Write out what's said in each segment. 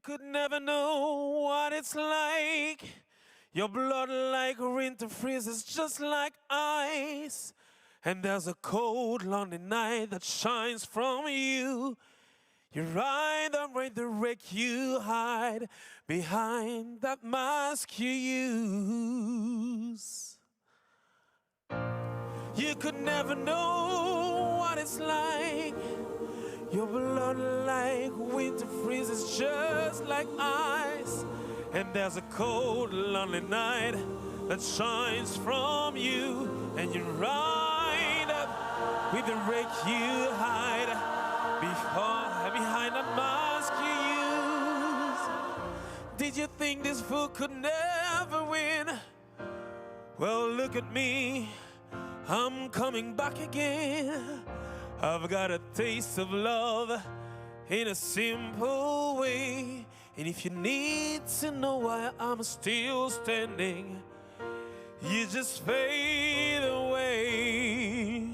could never know what it's like. Your blood like winter freezes just like ice. And there's a cold, lonely night that shines from you. Your eye that made the wreck you hide behind that mask you use. You could never know what it's like. Your blood like winter freezes just like ice. And there's a cold, lonely night that shines from you. And you ride up with the wreck you hide behind that mask you use. Did you think this fool could never win? Well, look at me, I'm coming back again. I've got a taste of love in a simple way. And if you need to know why I'm still standing, you just fade away.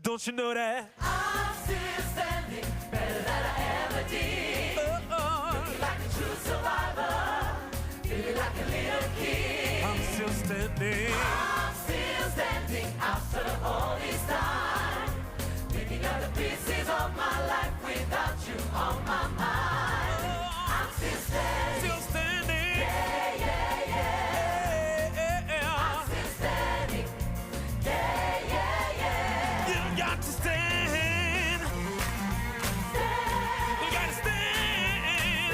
Don't you know that? I'm still standing, better than I ever did. Looking like a true survivor, feeling like a little kid. I'm still standing. I'm still standing after all this time. Picking up the pieces of my life without you on my mind. I'm still standing. Still standing. Yeah, yeah, yeah. I'm still standing. Yeah, yeah, yeah. You got to stand. Stand. You gotta stand.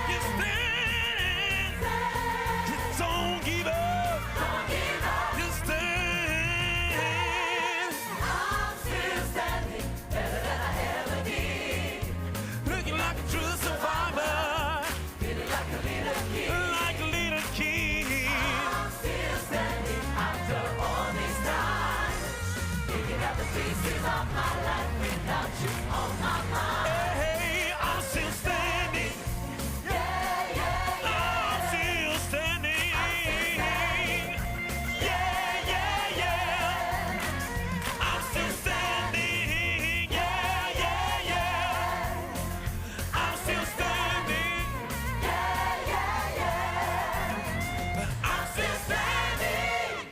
You stand. You don't give up. Don't give up. You stand. I'm still standing, better than I ever did. Looking like a true survivor. Feeling like a little kid. Like a little kid. I'm still standing after all this time. Picking up the pieces of my life without you on my mind. Hey, I'm still standing. Yeah, yeah, I'm still standing. Yeah, yeah, yeah. I'm still standing. Yeah, yeah, yeah. I'm still standing. yeah, yeah, yeah. I'm still standing.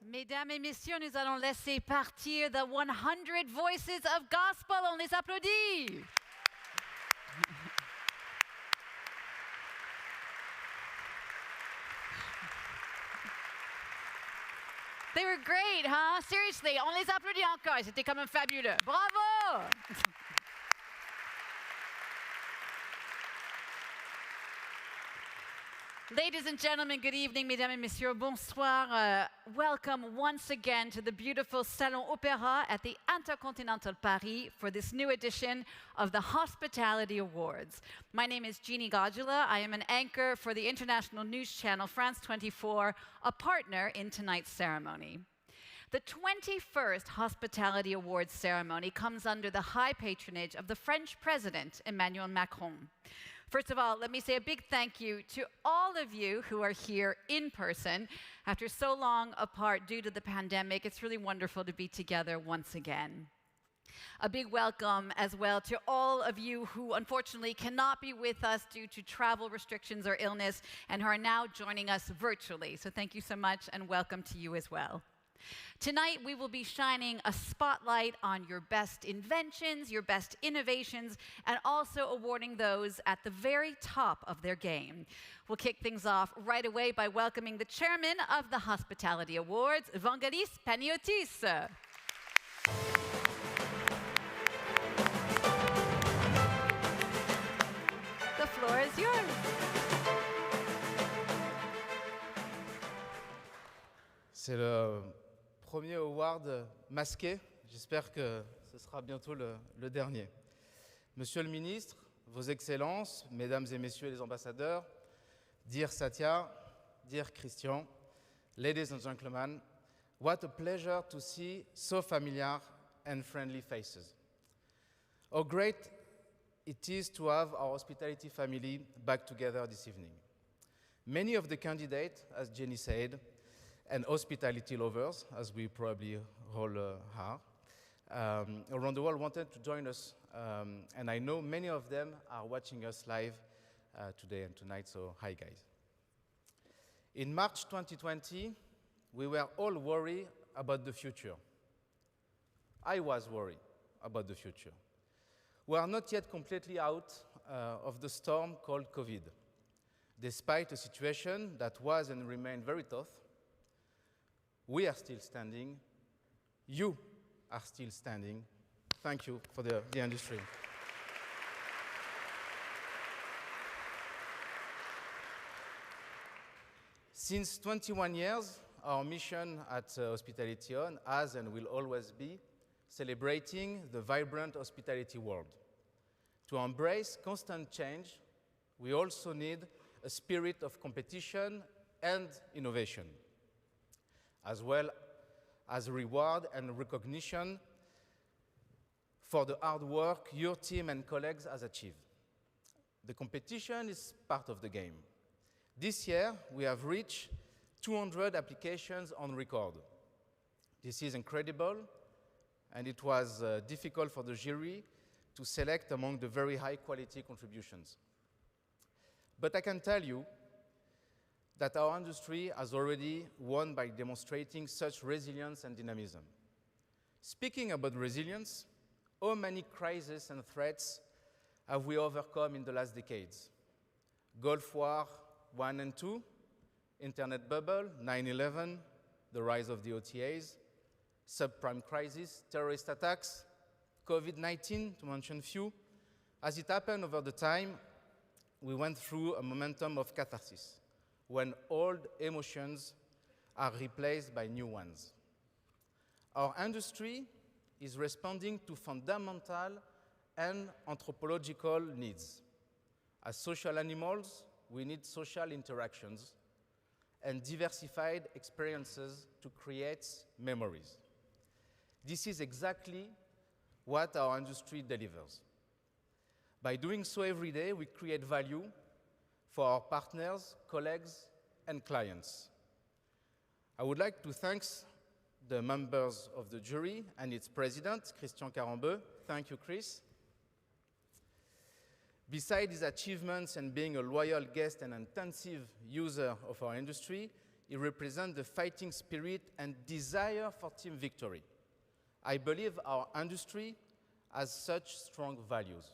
Mesdames et messieurs, nous allons laisser partir the 100 Voices of Gospel. On les applaudit. They were great, huh? Seriously, on les applaudit encore. C'était quand même fabuleux. Bravo! Ladies and gentlemen, good evening, mesdames et messieurs, bonsoir. Welcome once again to the beautiful Salon Opéra at the Intercontinental Paris for this new edition of the Hospitality Awards. My name is Jeannie Godula. I am an anchor for the international news channel France 24, a partner in tonight's ceremony. The 21st Hospitality Awards ceremony comes under the high patronage of the French President, Emmanuel Macron. First of all, let me say a big thank you to all of you who are here in person. After so long apart due to the pandemic, it's really wonderful to be together once again. A big welcome as well to all of you who unfortunately cannot be with us due to travel restrictions or illness and who are now joining us virtually. So thank you so much and welcome to you as well. Tonight, we will be shining a spotlight on your best inventions, your best innovations, and also awarding those at the very top of their game. We'll kick things off right away by welcoming the chairman of the Hospitality Awards, Vanguelis, Panayotis. The floor is yours. C'est le premier award masqué. J'espère que ce sera bientôt le dernier. Monsieur le ministre, vos excellences, mesdames et messieurs les ambassadeurs, dear Satya, dear Christian, ladies and gentlemen, what a pleasure to see so familiar and friendly faces. How great it is to have our hospitality family back together this evening. Many of the candidates, as Jenny said, and hospitality lovers, as we probably all are, around the world wanted to join us, and I know many of them are watching us live today and tonight, so hi guys. In March 2020, we were all worried about the future. I was worried about the future. We are not yet completely out of the storm called COVID. Despite a situation that was and remained very tough, we are still standing. You are still standing. Thank you for the industry. Since 21 years, our mission at Hospitality On has and will always be celebrating the vibrant hospitality world. To embrace constant change, we also need a spirit of competition and innovation, as well as reward and recognition for the hard work your team and colleagues has achieved. The competition is part of the game. This year, we have reached 200 applications on record. This is incredible, and it was difficult for the jury to select among the very high-quality contributions. But I can tell you that our industry has already won by demonstrating such resilience and dynamism. Speaking about resilience, how many crises and threats have we overcome in the last decades? Gulf War I and II, Internet bubble, 9/11, the rise of the OTAs, subprime crisis, terrorist attacks, COVID-19, to mention few. As it happened over the time, we went through a momentum of catharsis, when old emotions are replaced by new ones. Our industry is responding to fundamental and anthropological needs. As social animals, we need social interactions and diversified experiences to create memories. This is exactly what our industry delivers. By doing so every day, we create value for our partners, colleagues, and clients. I would like to thank the members of the jury and its president, Christian Carambeu. Thank you, Chris. Besides his achievements and being a loyal guest and intensive user of our industry, he represents the fighting spirit and desire for team victory. I believe our industry has such strong values,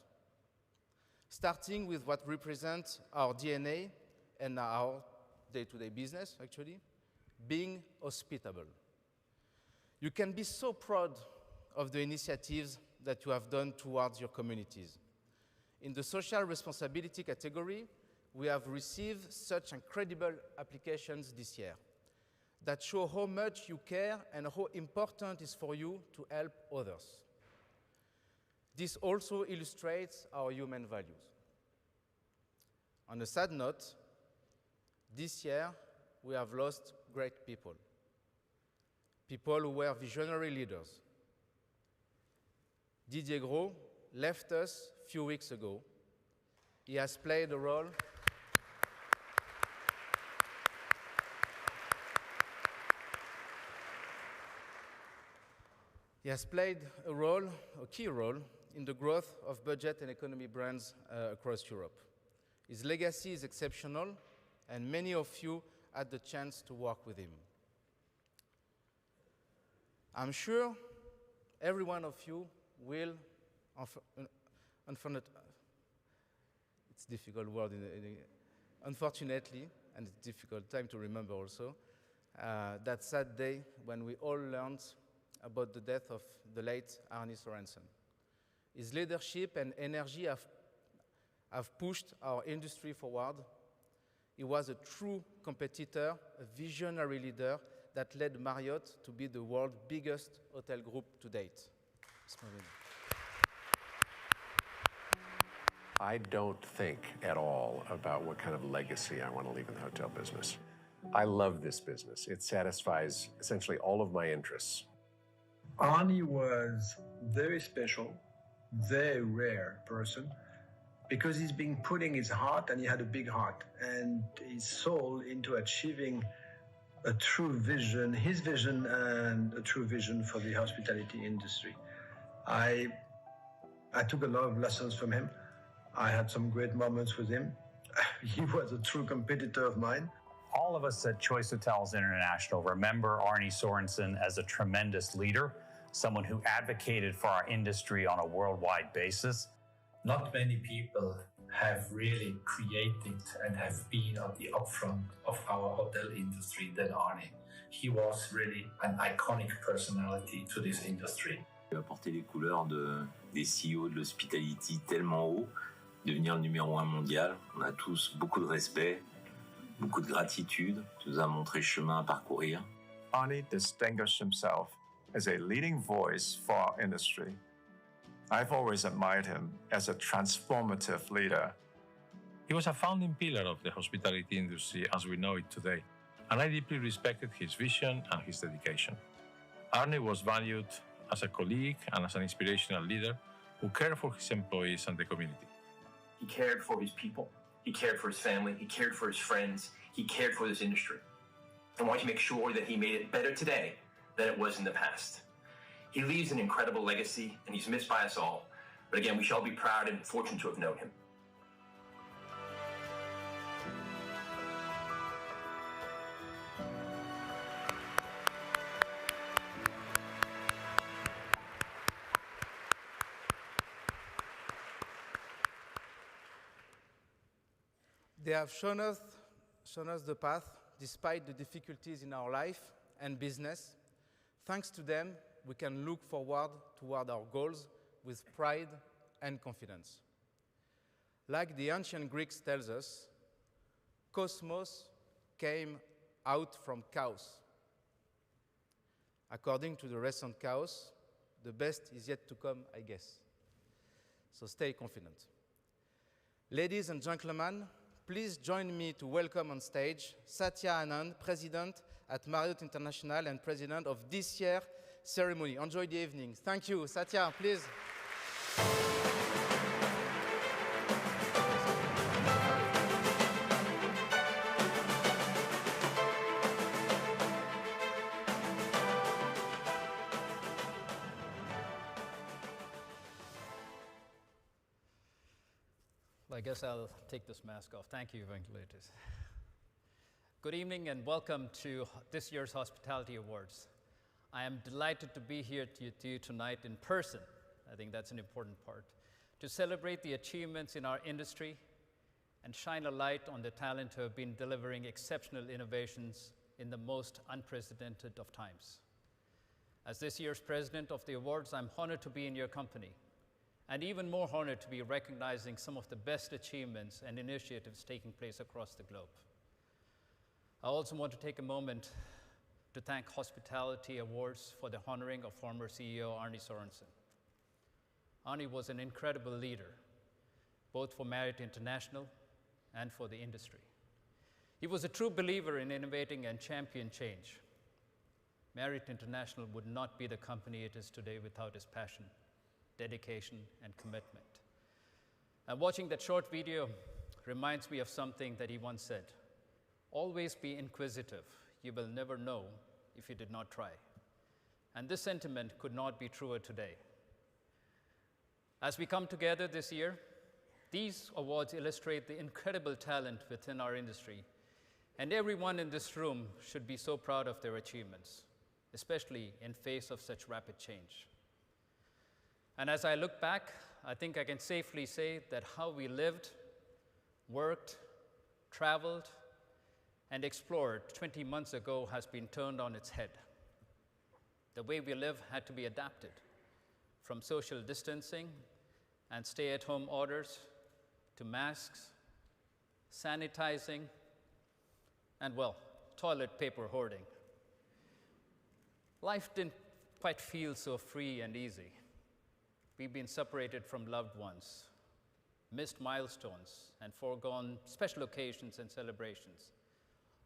starting with what represents our DNA and our day-to-day business, actually, being hospitable. You can be so proud of the initiatives that you have done towards your communities. In the social responsibility category, we have received such incredible applications this year that show how much you care and how important it is for you to help others. This also illustrates our human values. On a sad note, this year we have lost great people. People who were visionary leaders. Didier Gros left us a few weeks ago. He has played a role a key role, in the growth of budget and economy brands across Europe. His legacy is exceptional, and many of you had the chance to work with him. I'm sure every one of you will, it's a difficult word, unfortunately, and it's a difficult time to remember also, that sad day when we all learned about the death of the late Arne Sorensen. His leadership and energy have pushed our industry forward. He was a true competitor, a visionary leader that led Marriott to be the world's biggest hotel group to date. I don't think at all about what kind of legacy I want to leave in the hotel business. I love this business. It satisfies essentially all of my interests. Arnie was very special, very rare person, because he's been putting his heart, and he had a big heart, and his soul into achieving a true vision, his vision, and a true vision for the hospitality industry. I took a lot of lessons from him. I had some great moments with him. He was a true competitor of mine. All of us at Choice Hotels International remember Arnie Sorensen as a tremendous leader, someone who advocated for our industry on a worldwide basis. Not many people have really created and have been at the upfront of our hotel industry than Arnie. He was really an iconic personality to this industry. Il a porté les couleurs des CEO de l'hospitality tellement haut, devenir le numéro 1 mondial. On a tous beaucoup de respect, beaucoup de gratitude. Il nous a montré chemin à parcourir. Arnie distinguished himself as a leading voice for our industry. I've always admired him as a transformative leader. He was a founding pillar of the hospitality industry as we know it today, and I deeply respected his vision and his dedication. Arnie was valued as a colleague and as an inspirational leader who cared for his employees and the community. He cared for his people, he cared for his family, he cared for his friends, he cared for this industry. I want to make sure that he made it better today than it was in the past. He leaves an incredible legacy, and he's missed by us all. But again, we shall be proud and fortunate to have known him. They have shown us the path despite the difficulties in our life and business. Thanks to them, we can look forward toward our goals with pride and confidence. Like the ancient Greeks tells us, cosmos came out from chaos. According to the recent chaos, the best is yet to come, I guess. So stay confident. Ladies and gentlemen, please join me to welcome on stage Satya Anand, President at Marriott International and President of this year's ceremony. Enjoy the evening. Thank you. Satya, please. I guess I'll take this mask off. Thank you, Vanguelis. Good evening and welcome to this year's Hospitality Awards. I am delighted to be here to you tonight in person. I think that's an important part. To celebrate the achievements in our industry and shine a light on the talent who have been delivering exceptional innovations in the most unprecedented of times. As this year's president of the awards, I'm honored to be in your company, and even more honored to be recognizing some of the best achievements and initiatives taking place across the globe. I also want to take a moment to thank Hospitality Awards for the honoring of former CEO Arnie Sorensen. Arnie was an incredible leader, both for Marriott International and for the industry. He was a true believer in innovating and champion change. Marriott International would not be the company it is today without his passion, dedication, and commitment. And watching that short video reminds me of something that he once said: always be inquisitive. You will never know if you did not try. And this sentiment could not be truer today. As we come together this year, these awards illustrate the incredible talent within our industry, and everyone in this room should be so proud of their achievements, especially in face of such rapid change. And as I look back, I think I can safely say that how we lived, worked, traveled, and explored 20 months ago has been turned on its head. The way we live had to be adapted, from social distancing and stay-at-home orders to masks, sanitizing, and, well, toilet paper hoarding. Life didn't quite feel so free and easy. We've been separated from loved ones, missed milestones, and foregone special occasions and celebrations,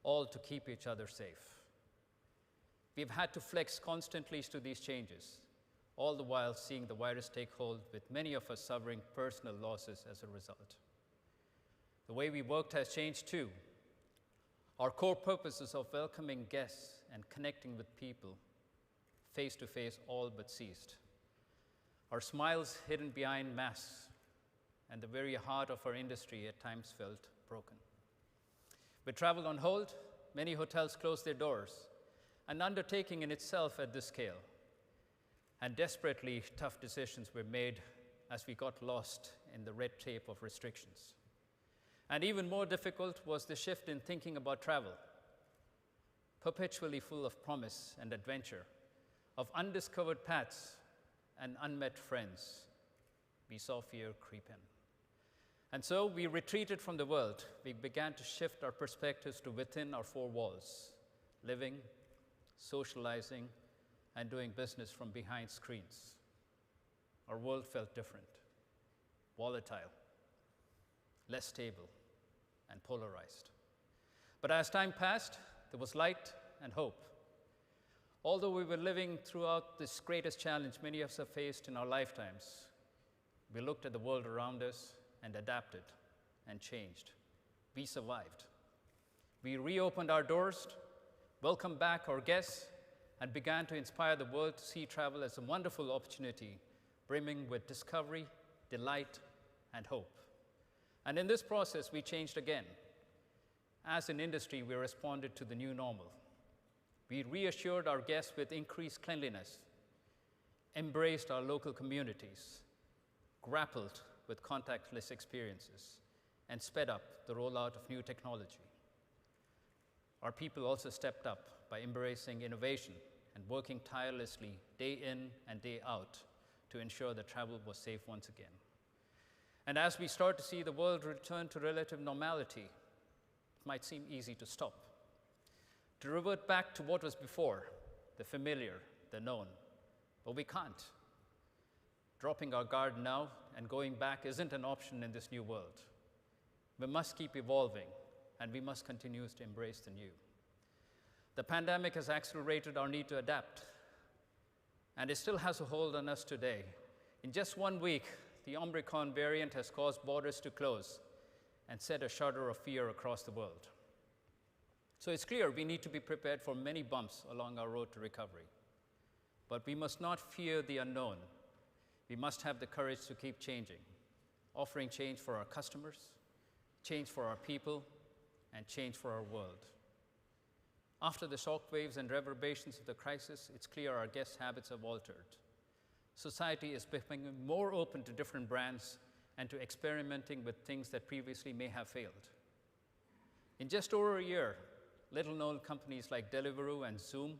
all to keep each other safe. We've had to flex constantly to these changes, all the while seeing the virus take hold, with many of us suffering personal losses as a result. The way we worked has changed too. Our core purposes of welcoming guests and connecting with people face to face all but ceased. Our smiles hidden behind masks and the very heart of our industry at times felt broken. With travel on hold, many hotels closed their doors, an undertaking in itself at this scale. And desperately tough decisions were made as we got lost in the red tape of restrictions. And even more difficult was the shift in thinking about travel, perpetually full of promise and adventure, of undiscovered paths and unmet friends. We saw fear creep in. And so we retreated from the world. We began to shift our perspectives to within our four walls, living, socializing, and doing business from behind screens. Our world felt different, volatile, less stable, and polarized. But as time passed, there was light and hope. Although we were living throughout this greatest challenge many of us have faced in our lifetimes, we looked at the world around us and adapted and changed. We survived. We reopened our doors, welcomed back our guests, and began to inspire the world to see travel as a wonderful opportunity, brimming with discovery, delight, and hope. And in this process, we changed again. As an industry, we responded to the new normal. We reassured our guests with increased cleanliness, embraced our local communities, grappled with contactless experiences, and sped up the rollout of new technology. Our people also stepped up by embracing innovation and working tirelessly day in and day out to ensure that travel was safe once again. And as we start to see the world return to relative normality, it might seem easy to stop, to revert back to what was before, the familiar, the known, but we can't. Dropping our guard now and going back isn't an option in this new world. We must keep evolving, and we must continue to embrace the new. The pandemic has accelerated our need to adapt, and it still has a hold on us today. In just 1 week, the Omicron variant has caused borders to close and set a shudder of fear across the world. So it's clear we need to be prepared for many bumps along our road to recovery. But we must not fear the unknown. We must have the courage to keep changing, offering change for our customers, change for our people, and change for our world. After the shockwaves and reverberations of the crisis, it's clear our guest habits have altered. Society is becoming more open to different brands and to experimenting with things that previously may have failed. In just over a year, little-known companies like Deliveroo and Zoom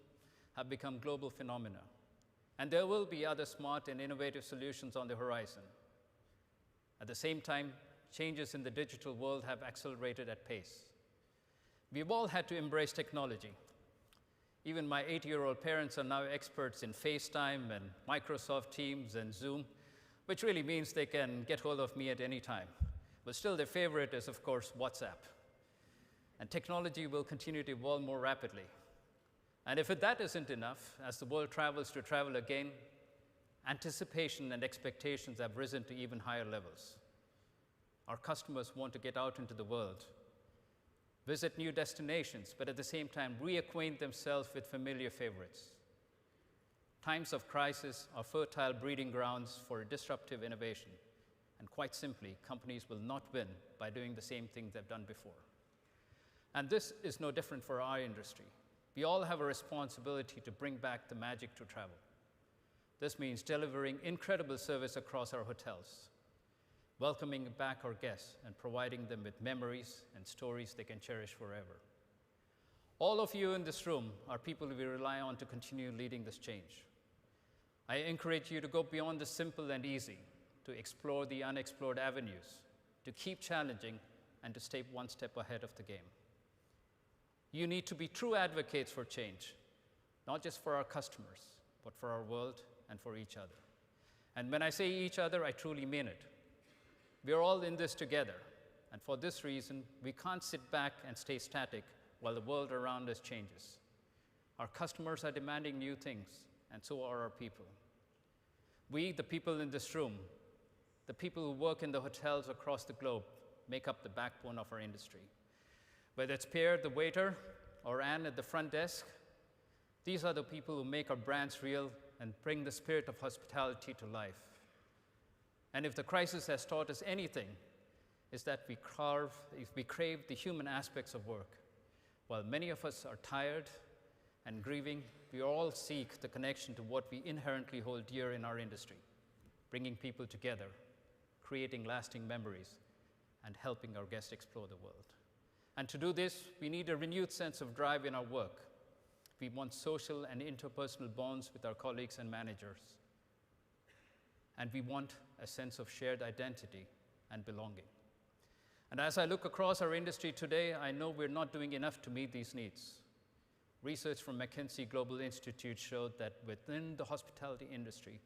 have become global phenomena, and there will be other smart and innovative solutions on the horizon. At the same time, changes in the digital world have accelerated at pace. We've all had to embrace technology. Even my 8-year-old parents are now experts in FaceTime and Microsoft Teams and Zoom, which really means they can get hold of me at any time. But still, their favorite is, of course, WhatsApp. And technology will continue to evolve more rapidly. And if that isn't enough, as the world travels to travel again, anticipation and expectations have risen to even higher levels. Our customers want to get out into the world, visit new destinations, but at the same time reacquaint themselves with familiar favorites. Times of crisis are fertile breeding grounds for disruptive innovation, and quite simply, companies will not win by doing the same thing they've done before. And this is no different for our industry. We all have a responsibility to bring back the magic to travel. This means delivering incredible service across our hotels, welcoming back our guests and providing them with memories and stories they can cherish forever. All of you in this room are people we rely on to continue leading this change. I encourage you to go beyond the simple and easy, to explore the unexplored avenues, to keep challenging, and to stay one step ahead of the game. You need to be true advocates for change, not just for our customers, but for our world and for each other. And when I say each other, I truly mean it. We are all in this together, and for this reason, we can't sit back and stay static while the world around us changes. Our customers are demanding new things, and so are our people. We, the people in this room, the people who work in the hotels across the globe, make up the backbone of our industry. Whether it's Père, the waiter, or Anand at the front desk, these are the people who make our brands real and bring the spirit of hospitality to life. And if the crisis has taught us anything, is that we crave the human aspects of work. While many of us are tired and grieving, we all seek the connection to what we inherently hold dear in our industry, bringing people together, creating lasting memories, and helping our guests explore the world. And to do this, we need a renewed sense of drive in our work. We want social and interpersonal bonds with our colleagues and managers. And we want a sense of shared identity and belonging. And as I look across our industry today, I know we're not doing enough to meet these needs. Research from McKinsey Global Institute showed that within the hospitality industry,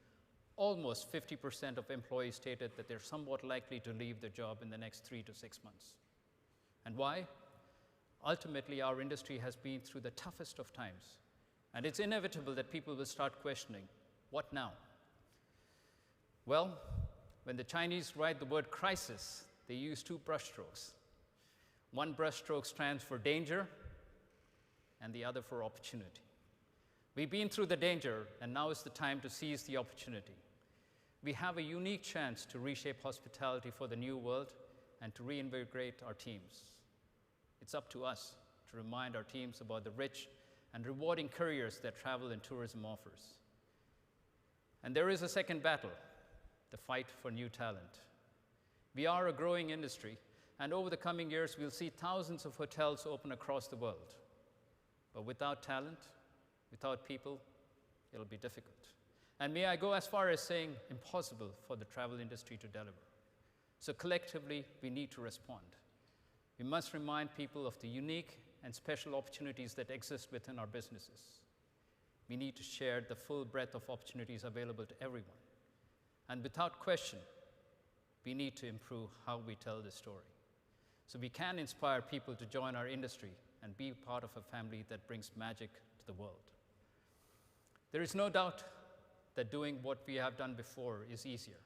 almost 50% of employees stated that they're somewhat likely to leave their job in the next 3 to 6 months. And why? Ultimately, our industry has been through the toughest of times, and it's inevitable that people will start questioning, what now? Well, when the Chinese write the word crisis, they use 2 brushstrokes. One brushstroke stands for danger, and the other for opportunity. We've been through the danger, and now is the time to seize the opportunity. We have a unique chance to reshape hospitality for the new world and to reinvigorate our teams. It's up to us to remind our teams about the rich and rewarding careers that travel and tourism offers. And there is a second battle, the fight for new talent. We are a growing industry, and over the coming years, we'll see thousands of hotels open across the world. But without talent, without people, it'll be difficult. And may I go as far as saying impossible for the travel industry to deliver. So collectively, we need to respond. We must remind people of the unique and special opportunities that exist within our businesses. We need to share the full breadth of opportunities available to everyone. And without question, we need to improve how we tell the story. So we can inspire people to join our industry and be part of a family that brings magic to the world. There is no doubt that doing what we have done before is easier,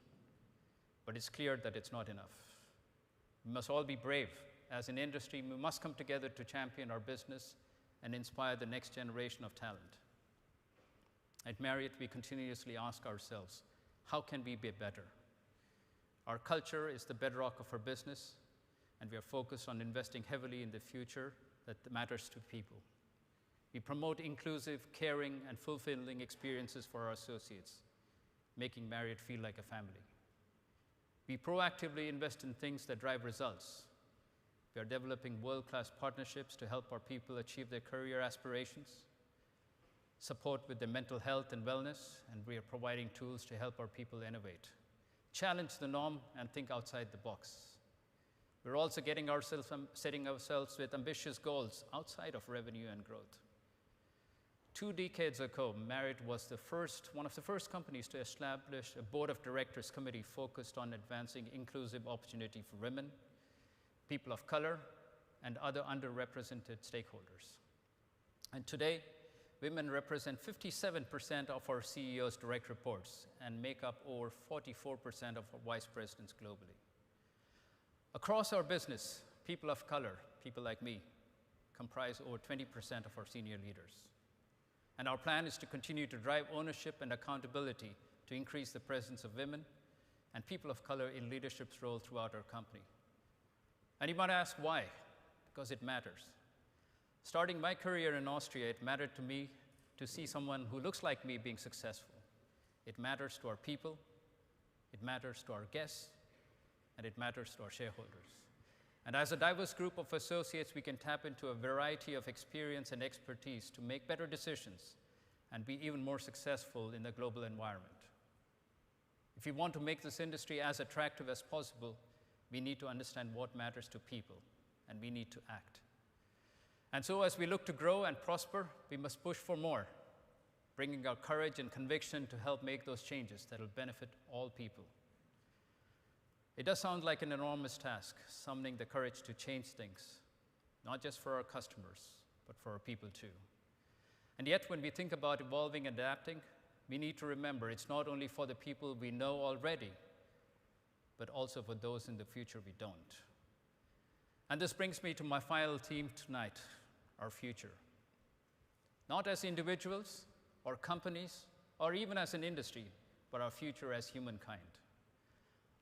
but it's clear that it's not enough. We must all be brave. As an industry, we must come together to champion our business and inspire the next generation of talent. At Marriott, we continuously ask ourselves, how can we be better? Our culture is the bedrock of our business, and we are focused on investing heavily in the future that matters to people. We promote inclusive, caring, and fulfilling experiences for our associates, making Marriott feel like a family. We proactively invest in things that drive results. We are developing world-class partnerships to help our people achieve their career aspirations, support with their mental health and wellness, and we are providing tools to help our people innovate, challenge the norm, and think outside the box. We're also setting ourselves with ambitious goals outside of revenue and growth. 2 decades ago, Marriott was one of the first companies to establish a board of directors committee focused on advancing inclusive opportunity for women, people of color, and other underrepresented stakeholders. And today, women represent 57% of our CEO's direct reports and make up over 44% of our vice presidents globally. Across our business, people of color, people like me, comprise over 20% of our senior leaders. And our plan is to continue to drive ownership and accountability to increase the presence of women and people of color in leadership roles throughout our company. And you might ask why? Because it matters. Starting my career in Austria, it mattered to me to see someone who looks like me being successful. It matters to our people, it matters to our guests, and it matters to our shareholders. And as a diverse group of associates, we can tap into a variety of experience and expertise to make better decisions and be even more successful in the global environment. If we want to make this industry as attractive as possible, we need to understand what matters to people, and we need to act. And so as we look to grow and prosper, we must push for more, bringing our courage and conviction to help make those changes that will benefit all people. It does sound like an enormous task, summoning the courage to change things, not just for our customers, but for our people too. And yet, when we think about evolving and adapting, we need to remember it's not only for the people we know already, but also for those in the future we don't. And this brings me to my final theme tonight, our future. Not as individuals or companies or even as an industry, but our future as humankind,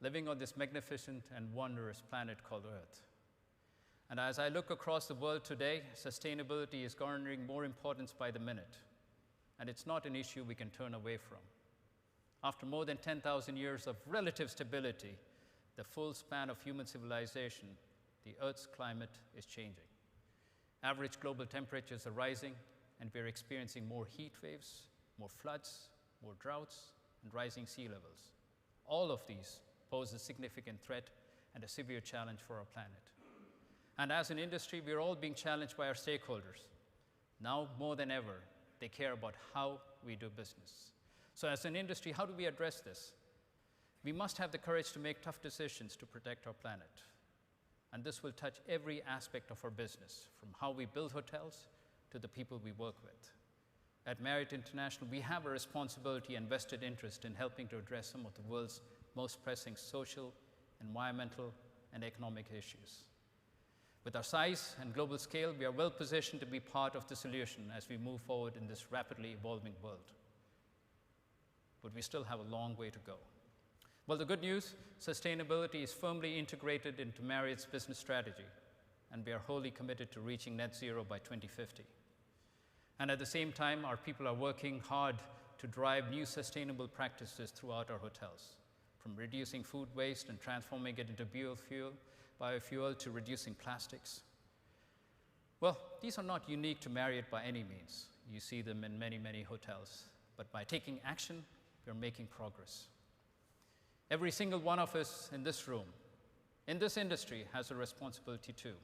living on this magnificent and wondrous planet called Earth. And as I look across the world today, sustainability is garnering more importance by the minute. And it's not an issue we can turn away from. After more than 10,000 years of relative stability, the full span of human civilization, the Earth's climate is changing. Average global temperatures are rising, and we're experiencing more heat waves, more floods, more droughts, and rising sea levels. All of these pose a significant threat and a severe challenge for our planet. And as an industry, we're all being challenged by our stakeholders. Now more than ever, they care about how we do business. So as an industry, how do we address this? We must have the courage to make tough decisions to protect our planet. And this will touch every aspect of our business, from how we build hotels to the people we work with. At Marriott International, we have a responsibility and vested interest in helping to address some of the world's most pressing social, environmental, and economic issues. With our size and global scale, we are well positioned to be part of the solution as we move forward in this rapidly evolving world. But we still have a long way to go. Well, the good news, sustainability is firmly integrated into Marriott's business strategy, and we are wholly committed to reaching net zero by 2050. And at the same time, our people are working hard to drive new sustainable practices throughout our hotels, from reducing food waste and transforming it into biofuel to reducing plastics. Well, these are not unique to Marriott by any means. You see them in many, many hotels. But by taking action, we're making progress. Every single one of us in this room, in this industry, has a responsibility too.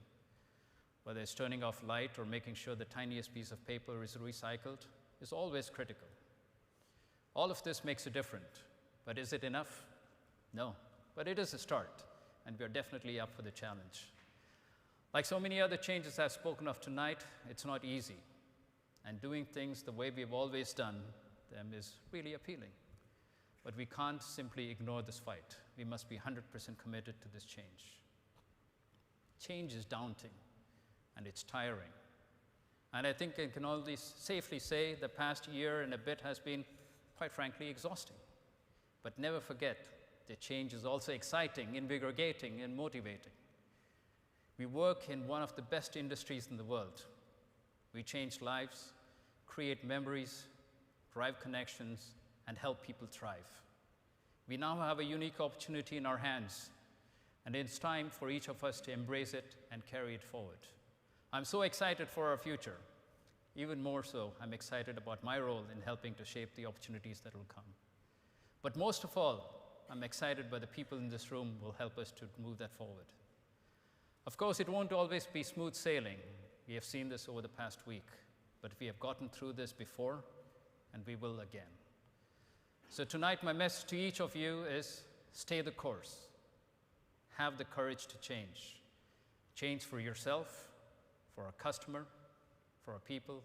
Whether it's turning off light or making sure the tiniest piece of paper is recycled is always critical. All of this makes a difference, but is it enough? No, but it is a start, and we're definitely up for the challenge. Like so many other changes I've spoken of tonight, it's not easy, and doing things the way we've always done them is really appealing. But we can't simply ignore this fight. We must be 100% committed to this change. Change is daunting, and it's tiring. And I think I can only safely say the past year and a bit has been, quite frankly, exhausting. But never forget, the change is also exciting, invigorating, and motivating. We work in one of the best industries in the world. We change lives, create memories, drive connections, and help people thrive. We now have a unique opportunity in our hands, and it's time for each of us to embrace it and carry it forward. I'm so excited for our future. Even more so, I'm excited about my role in helping to shape the opportunities that will come. But most of all, I'm excited by the people in this room who will help us to move that forward. Of course, it won't always be smooth sailing. We have seen this over the past week, but we have gotten through this before, and we will again. So tonight, my message to each of you is stay the course. Have the courage to change. Change for yourself, for our customer, for our people,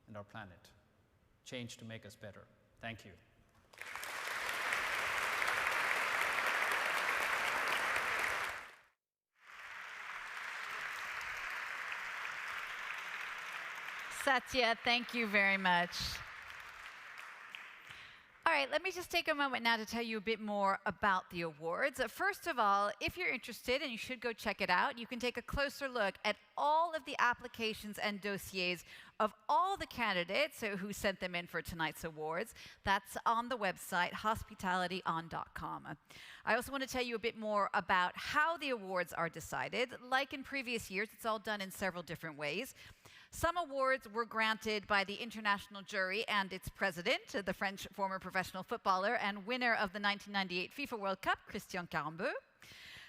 and our planet. Change to make us better. Thank you. Satya, thank you very much. All right, let me just take a moment now to tell you a bit more about the awards. First of all, if you're interested, and you should go check it out, you can take a closer look at all of the applications and dossiers of all the candidates who sent them in for tonight's awards. That's on the website, hospitalityon.com. I also want to tell you a bit more about how the awards are decided. Like in previous years, it's all done in several different ways. Some awards were granted by the international jury and its president, the French former professional footballer and winner of the 1998 FIFA World Cup, Christian Carambeu.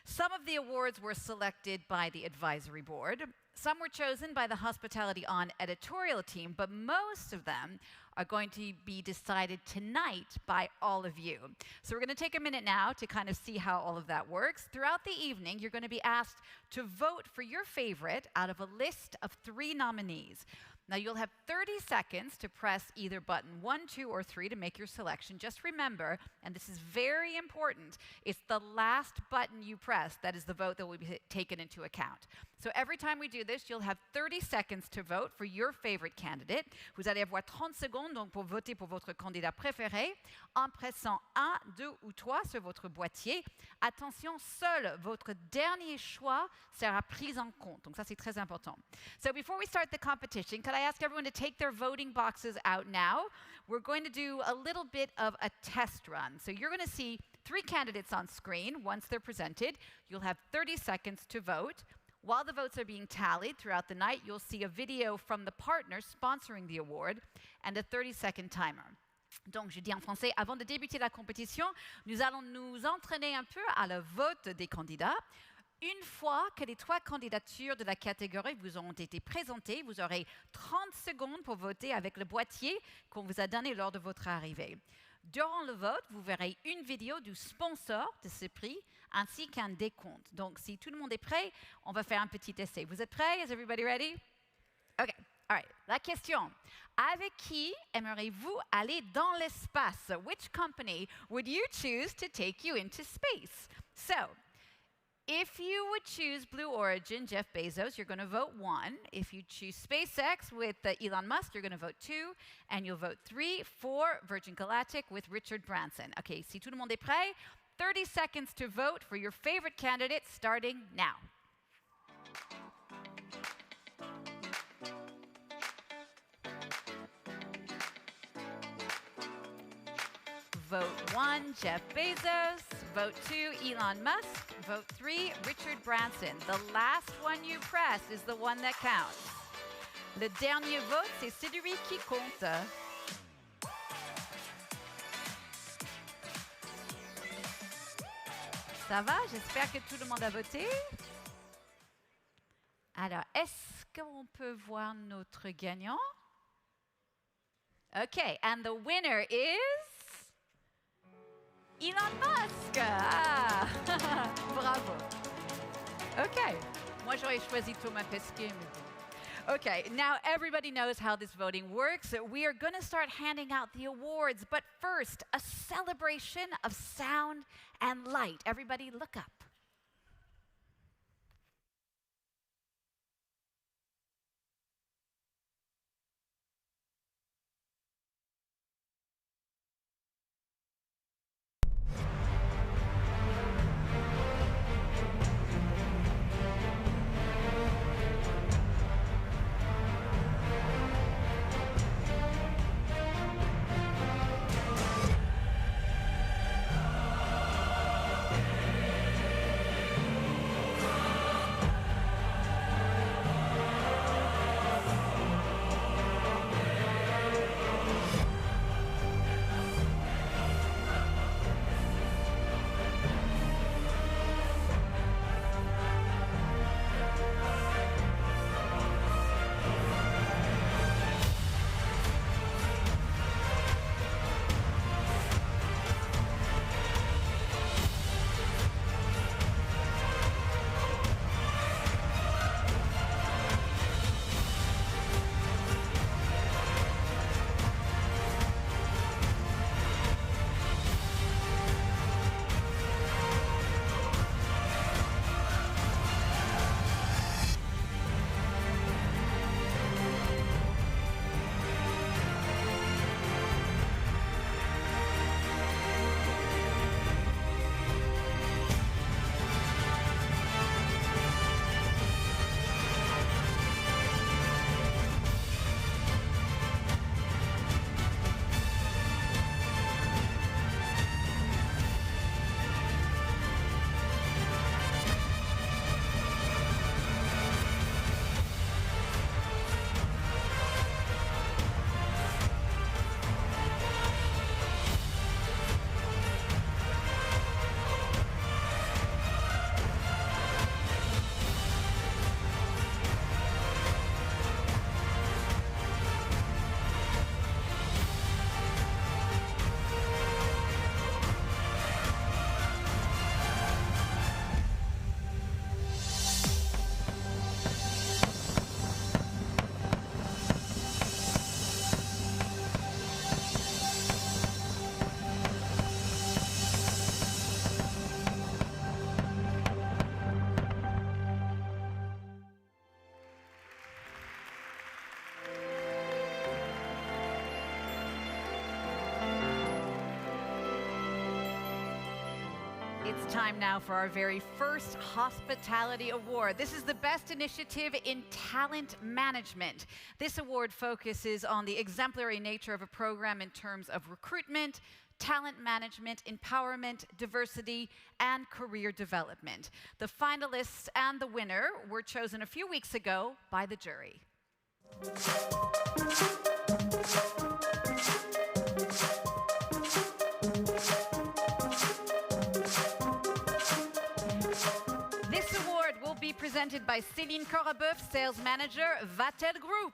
Some of the awards were selected by the advisory board. Some were chosen by the Hospitality On editorial team, but most of them are going to be decided tonight by all of you. So we're going to take a minute now to kind of see how all of that works. Throughout the evening, you're going to be asked to vote for your favorite out of a list of 3 nominees. Now, you'll have 30 seconds to press either button 1, 2, or 3 to make your selection. Just remember, and this is very important, it's the last button you press that is the vote that will be taken into account. So every time we do this, you'll have 30 seconds to vote for your favorite candidate. Vous allez avoir 30 secondes donc, pour voter pour votre candidat préféré en pressant 1, 2 ou 3 sur votre boîtier. Attention, seul votre dernier choix sera pris en compte. Donc ça, c'est très important. So before we start the competition, could I ask everyone to take their voting boxes out now? We're going to do a little bit of a test run. So you're going to see 3 candidates on screen. Once they're presented, you'll have 30 seconds to vote. While the votes are being tallied throughout the night, you'll see a video from the partner sponsoring the award and a 30-second timer. Donc, je dis en français, avant de débuter la compétition, nous allons nous entraîner un peu à le vote des candidats. Une fois que les 3 candidatures de la catégorie vous ont été présentées, vous aurez 30 secondes pour voter avec le boîtier qu'on vous a donné lors de votre arrivée. Durant le vote, vous verrez une vidéo du sponsor de ce prix ainsi qu'un décompte. Donc, si tout le monde est prêt, on va faire un petit essai. Vous êtes prêts? Is everybody ready? OK. All right. La question. Avec qui aimeriez-vous aller dans l'espace? Which company would you choose to take you into space? So, if you would choose Blue Origin, Jeff Bezos, you're going to vote 1. If you choose SpaceX with Elon Musk, you're going to vote 2. And you'll vote 3 for Virgin Galactic with Richard Branson. OK, si tout le monde est prêt, 30 seconds to vote for your favorite candidate starting now. Vote 1, Jeff Bezos. Vote 2, Elon Musk. Vote 3, Richard Branson. The last one you press is the one that counts. Le dernier vote, c'est celui qui compte. Ça va? J'espère que tout le monde a voté. Alors, est-ce qu'on peut voir notre gagnant? Okay, and the winner is Elon Musk. Ah, bravo. Okay, moi j'aurais choisi Thomas Pesquet, mais bon. Okay, now everybody knows how this voting works. We are going to start handing out the awards, but first, a celebration of sound and light. Everybody look up. It's time now for our very first Hospitality Award. This is the best initiative in talent management. This award focuses on the exemplary nature of a program in terms of recruitment, talent management, empowerment, diversity, and career development. The finalists and the winner were chosen a few weeks ago by the jury. This award will be presented by Céline Corabeuf, Sales Manager, Vatel Group.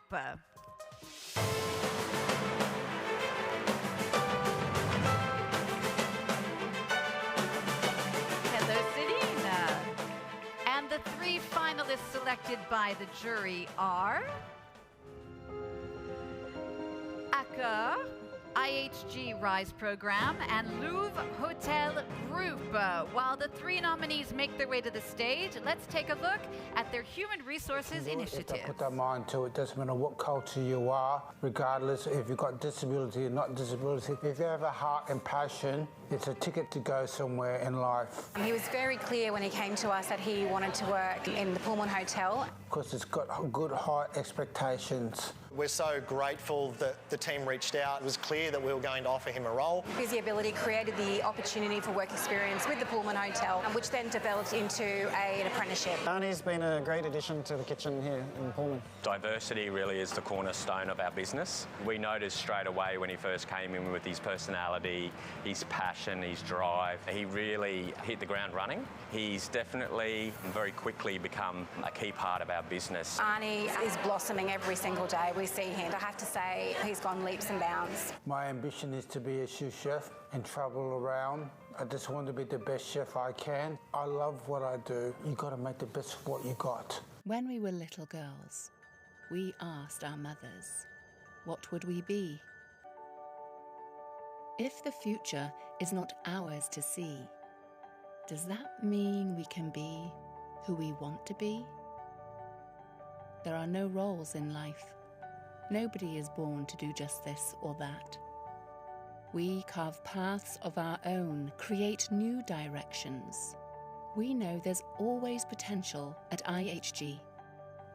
Hello, Céline. And the three finalists selected by the jury are Accor, IHG Rise Program, and Louvre Hotel Group. While the three nominees make their way to the stage, let's take a look at their Human Resources Initiative. If they put their mind to it, doesn't matter what culture you are, regardless if you've got disability or not disability. If you have a heart and passion, it's a ticket to go somewhere in life. He was very clear when he came to us that he wanted to work in the Pullman Hotel. Because it's got good high expectations. We're so grateful that the team reached out. It was clear that we were going to offer him a role. His ability created the opportunity for work experience with the Pullman Hotel, which then developed into an apprenticeship. Arnie's been a great addition to the kitchen here in Pullman. Diversity really is the cornerstone of our business. We noticed straight away when he first came in with his personality, his passion, his drive. He really hit the ground running. He's definitely very quickly become a key part of our business. Arnie is blossoming every single day we see him. I have to say, he's gone leaps and bounds. My ambition is to be a sous chef and travel around. I just want to be the best chef I can. I love what I do. You got to make the best of what you got. When we were little girls, we asked our mothers, what would we be? If the future is not ours to see, does that mean we can be who we want to be? There are no roles in life. Nobody is born to do just this or that. We carve paths of our own, create new directions. We know there's always potential at IHG.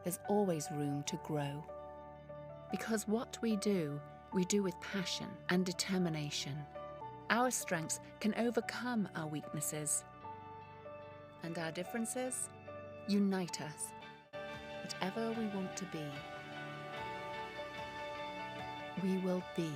There's always room to grow. Because what we do with passion and determination. Our strengths can overcome our weaknesses. And our differences unite us. Whatever we want to be, we will be.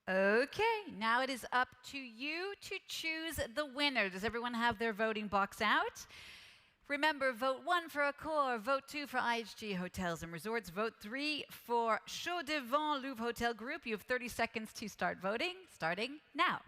Okay, now it is up to you to choose the winner. Does everyone have their voting box out? Remember, vote 1 for Accor, vote 2 for IHG Hotels and Resorts, vote 3 for Chaud de Vent Louvre Hotel Group. You have 30 seconds to start voting, starting now.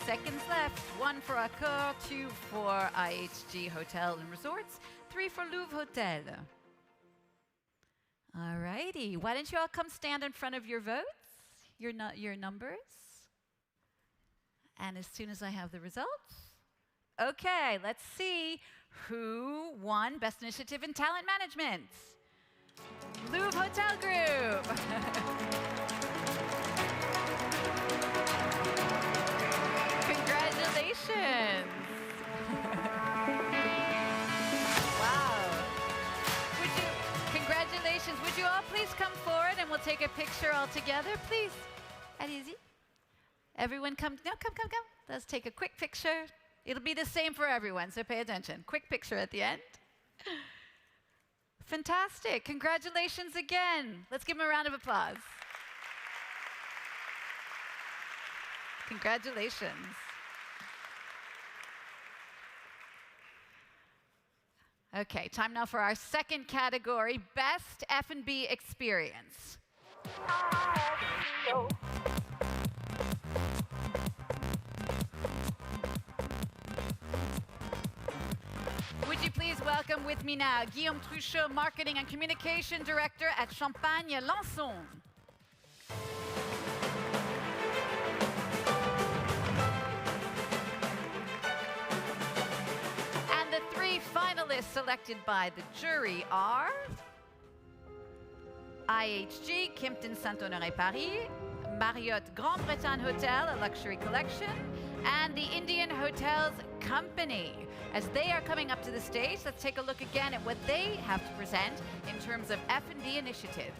Seconds left. 1 for Accor, 2 for IHG Hotel and Resorts, 3 for Louvre Hotel. All righty. Why don't you all come stand in front of your votes, your numbers? And as soon as I have the results. Okay, let's see who won Best Initiative in Talent Management. Louvre Hotel Group. Congratulations. picture all together, please. Allez-y. Everyone come. No, come. Let's take a quick picture. It'll be the same for everyone, so pay attention. Quick picture at the end. Fantastic. Congratulations again. Let's give them a round of applause. Congratulations. Okay, time now for our second category, Best F&B Experience. Would you please welcome with me now Guillaume Truchot, Marketing and Communication Director at Champagne Lançon. And the three finalists selected by the jury are IHG, Kimpton Saint-Honoré Paris, Marriott Grande Bretagne Hotel, a luxury collection, and the Indian Hotels Company. As they are coming up to the stage, let's take a look again at what they have to present in terms of F&B initiatives.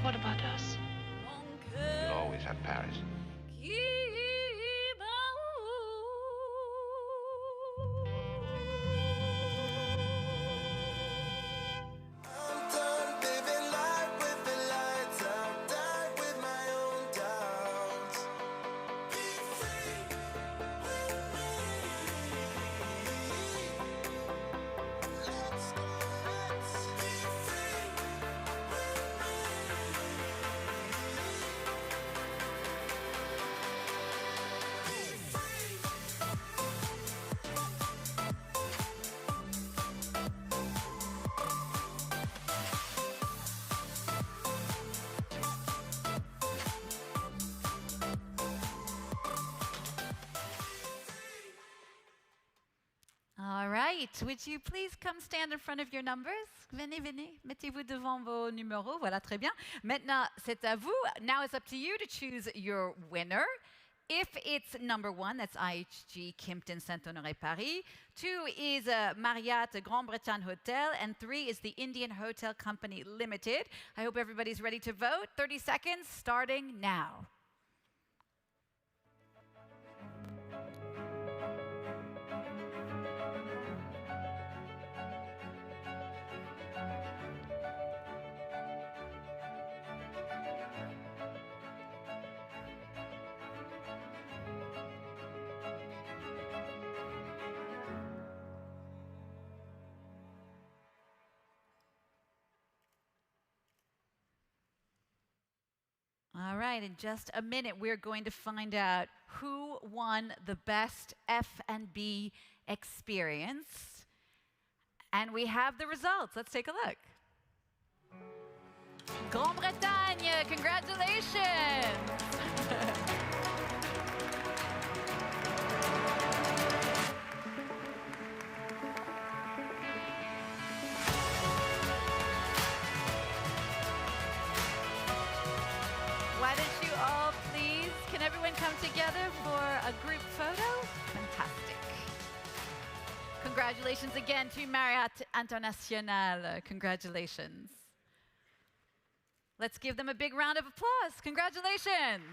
What about us? We'll always have Paris. All right, would you please come stand in front of your numbers? Venez, mettez-vous devant vos numéros. Voilà, très bien. Maintenant, c'est à vous. Now it's up to you to choose your winner. If it's number 1, that's IHG Kimpton Saint-Honoré Paris. 2 is Marriott Grande Bretagne Hotel. And 3 is the Indian Hotel Company Limited. I hope everybody's ready to vote. 30 seconds starting now. All right, in just a minute, we're going to find out who won the best F&B experience. And we have the results. Let's take a look. Grande Bretagne, congratulations. come together for a group photo? Fantastic. Congratulations again to Marriott International. Congratulations. Let's give them a big round of applause. Congratulations.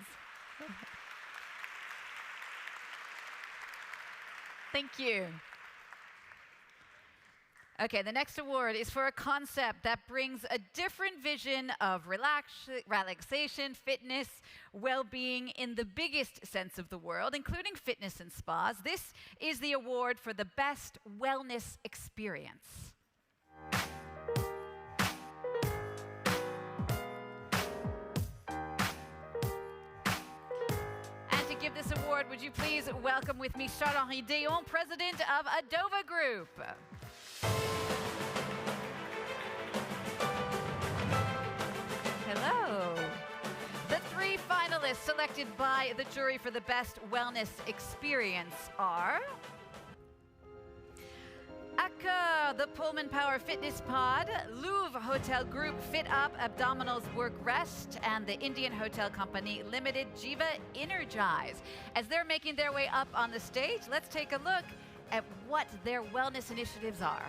Thank you. Okay, the next award is for a concept that brings a different vision of relaxation, fitness, well-being in the biggest sense of the word, including fitness and spas. This is the award for the best wellness experience. And to give this award, would you please welcome with me Charles-Henri Déon, president of Adova Group. Hello. The three finalists selected by the jury for the best wellness experience are Accor, the Pullman Power Fitness Pod, Louvre Hotel Group Fit Up, Abdominals Work Rest, and the Indian Hotel Company Limited Jiva Energize. As they're making their way up on the stage, let's take a look at what their wellness initiatives are.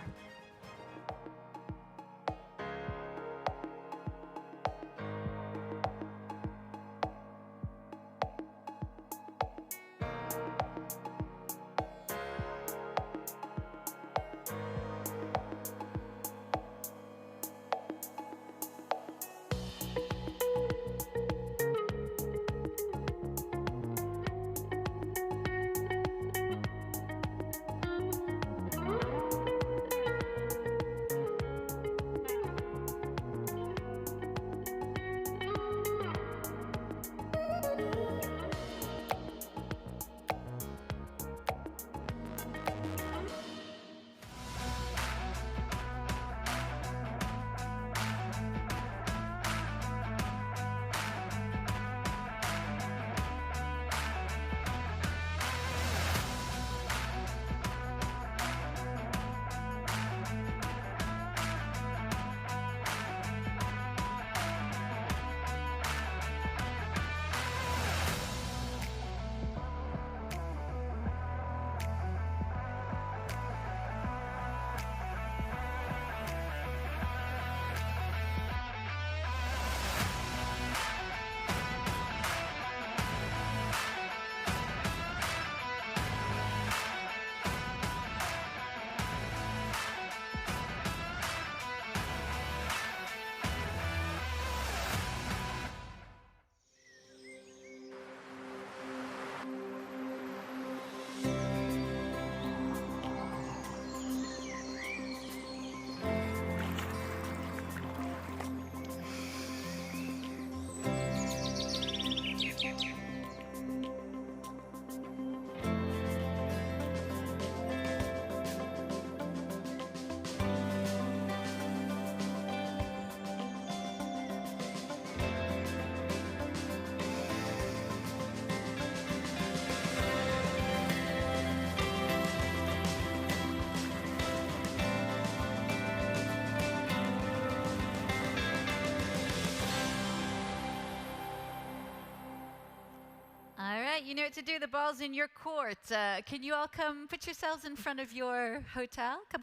You know what to do. The ball's in your court. Can you all come put yourselves in front of your hotel? Come.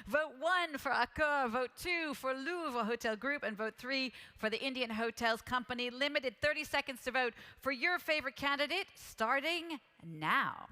Vote 1 for Accor, vote 2 for Louvre Hotel Group, and vote 3 for the Indian Hotels Company Limited. 30 seconds to vote for your favorite candidate, starting now.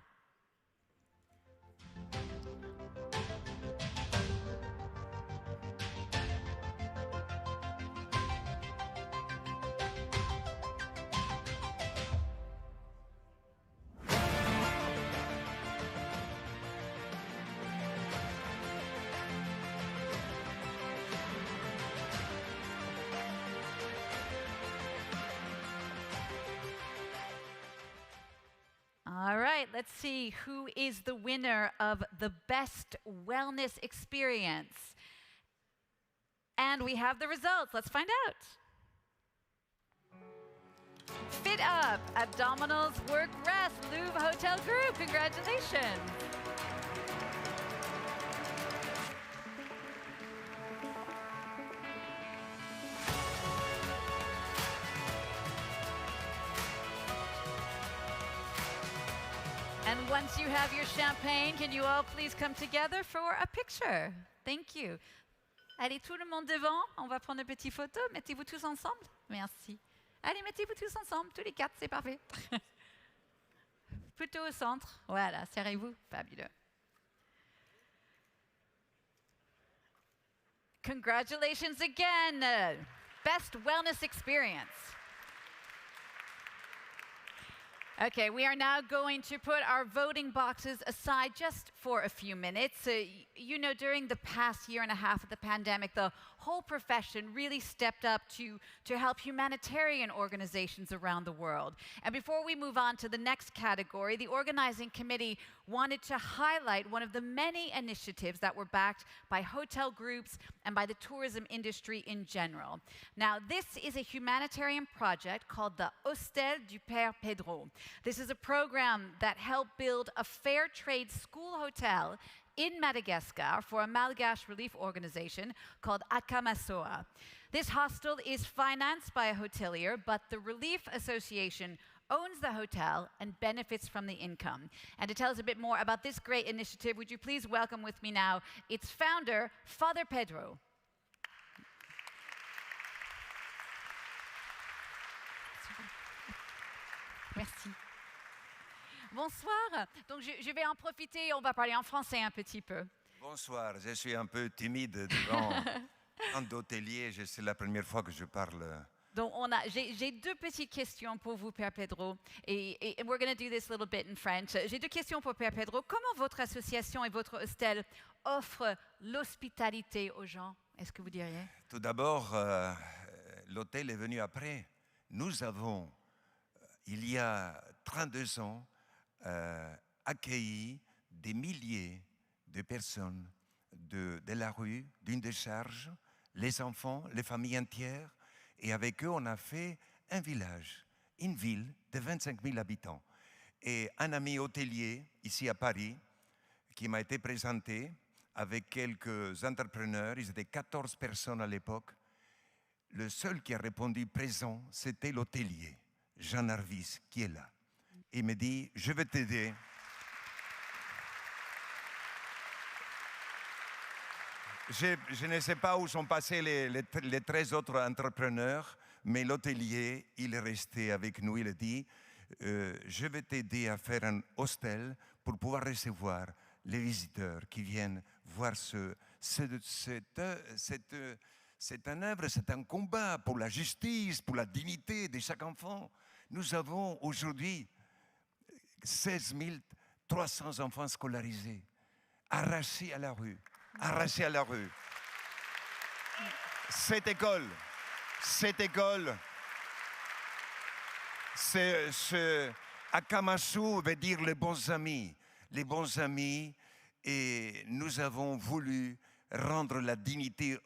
All right, let's see who is the winner of the best wellness experience. And we have the results. Let's find out. Fit Up, Abdominals Work Rest, Louvre Hotel Group. Congratulations. once you have your champagne, can you all please come together for a picture? Thank you. Allez, tout le monde devant. On va prendre une petite photo. Mettez-vous tous ensemble. Merci. Allez, mettez-vous tous ensemble. Tous les quatre, c'est parfait. Plutôt au centre. Voilà, serrez-vous. Fabuleux. Congratulations again. Best wellness experience. Okay, we are now going to put our voting boxes aside just for a few minutes. You know, during the past year and a half of the pandemic, the whole profession really stepped up to help humanitarian organizations around the world. And before we move on to the next category, the organizing committee wanted to highlight one of the many initiatives that were backed by hotel groups and by the tourism industry in general. Now, this is a humanitarian project called the Hostel du Père Pedro. This is a program that helped build a fair trade school hotel in Madagascar for a Malgache relief organization called Accommodation. This hostel is financed by a hotelier, but the Relief Association owns the hotel and benefits from the income. And to tell us a bit more about this great initiative, would you please welcome with me now its founder, Father Pedro. Merci. Bonsoir. Donc je vais en profiter, on va parler en français un petit peu. Bonsoir, je suis un peu timide devant un d'hôtelier, c'est la première fois que je parle. Donc j'ai deux petites questions pour vous, Père Pedro, et we're going to do this a little bit in French. J'ai deux questions pour Père Pedro. Comment votre association et votre hostel offrent l'hospitalité aux gens? Est-ce que vous diriez? Tout d'abord, l'hôtel est venu après. Nous avons, il y a 32 ans, accueilli des milliers de personnes de la rue, d'une décharge, les enfants, les familles entières. Et avec eux, on a fait un village, une ville de 25 000 habitants. Et un ami hôtelier, ici à Paris, qui m'a été présenté avec quelques entrepreneurs, ils étaient 14 personnes à l'époque. Le seul qui a répondu présent, c'était l'hôtelier, Jean Arvis, qui est là. Il me dit, je vais t'aider. Je ne sais pas où sont passés les 13 autres entrepreneurs, mais l'hôtelier, il est resté avec nous. Il a dit, je vais t'aider à faire un hostel pour pouvoir recevoir les visiteurs qui viennent voir c'est un œuvre, c'est un combat pour la justice, pour la dignité de chaque enfant. Nous avons aujourd'hui 16 300 enfants scolarisés, arrachés à la rue. Arrachés à la rue. Cette école, Accommodation veut dire les bons amis, et nous avons voulu rendre la dignité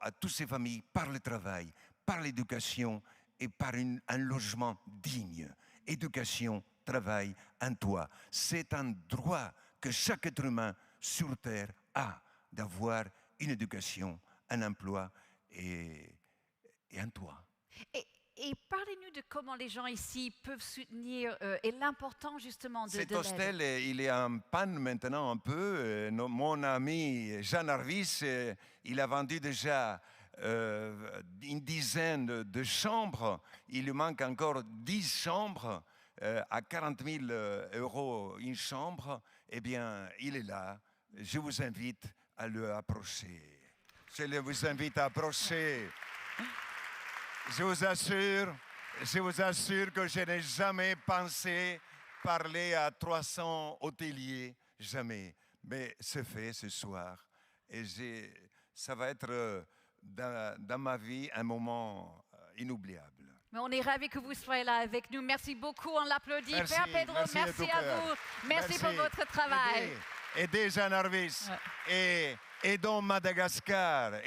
à toutes ces familles par le travail, par l'éducation et par un logement digne. Éducation, travail, un toit. C'est un droit que chaque être humain sur Terre a, d'avoir une éducation, un emploi et un toit. Et parlez-nous de comment les gens ici peuvent soutenir et l'important justement de Cet l'aide. hostel, il est en panne maintenant un peu. Mon ami Jean Arvis, il a vendu déjà une dizaine de chambres. Il lui manque encore 10 chambres à 40 000 € une chambre. Eh bien, il est là. Je vous invite à le approcher. Je vous invite à approcher. Je vous assure que je n'ai jamais pensé parler à 300 hôteliers, jamais. Mais c'est fait ce soir. Et ça va être dans ma vie un moment inoubliable. Mais on est ravis que vous soyez là avec nous. Merci beaucoup, on l'applaudit. Merci, Père Pedro, merci à vous. Merci pour votre travail. Aidez Jean Arvis. Et dans Madagascar,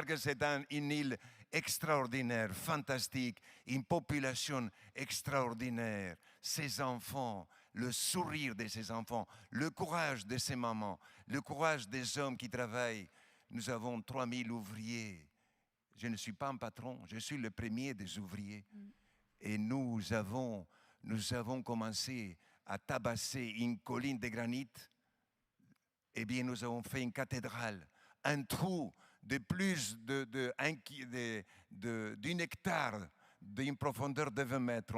que c'est une île extraordinaire, fantastique, une population extraordinaire. Ces enfants, le sourire de ces enfants, le courage de ces mamans, le courage des hommes qui travaillent. Nous avons 3000 ouvriers. Je ne suis pas un patron, je suis le premier des ouvriers. Et nous avons commencé à tabasser une colline de granit, eh bien, nous avons fait une cathédrale, un trou de plus d'un hectare, d'une profondeur de 20 mètres.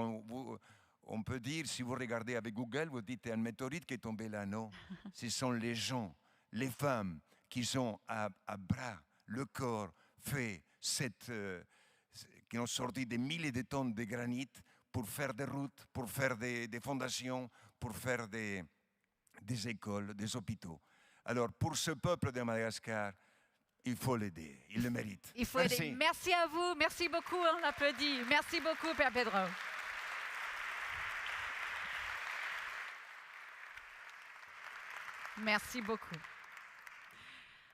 On peut dire, si vous regardez avec Google, vous dites un météorite qui est tombé là. Non, ce sont les gens, les femmes qui ont à bras le corps fait qui ont sorti des milliers de tonnes de granit pour faire des routes, pour faire des fondations, pour faire des écoles, des hôpitaux. Alors, pour ce peuple de Madagascar, il faut l'aider, il le mérite. Il faut aider. Merci à vous, merci beaucoup, on applaudit. Merci beaucoup, Père Pedro. Merci beaucoup.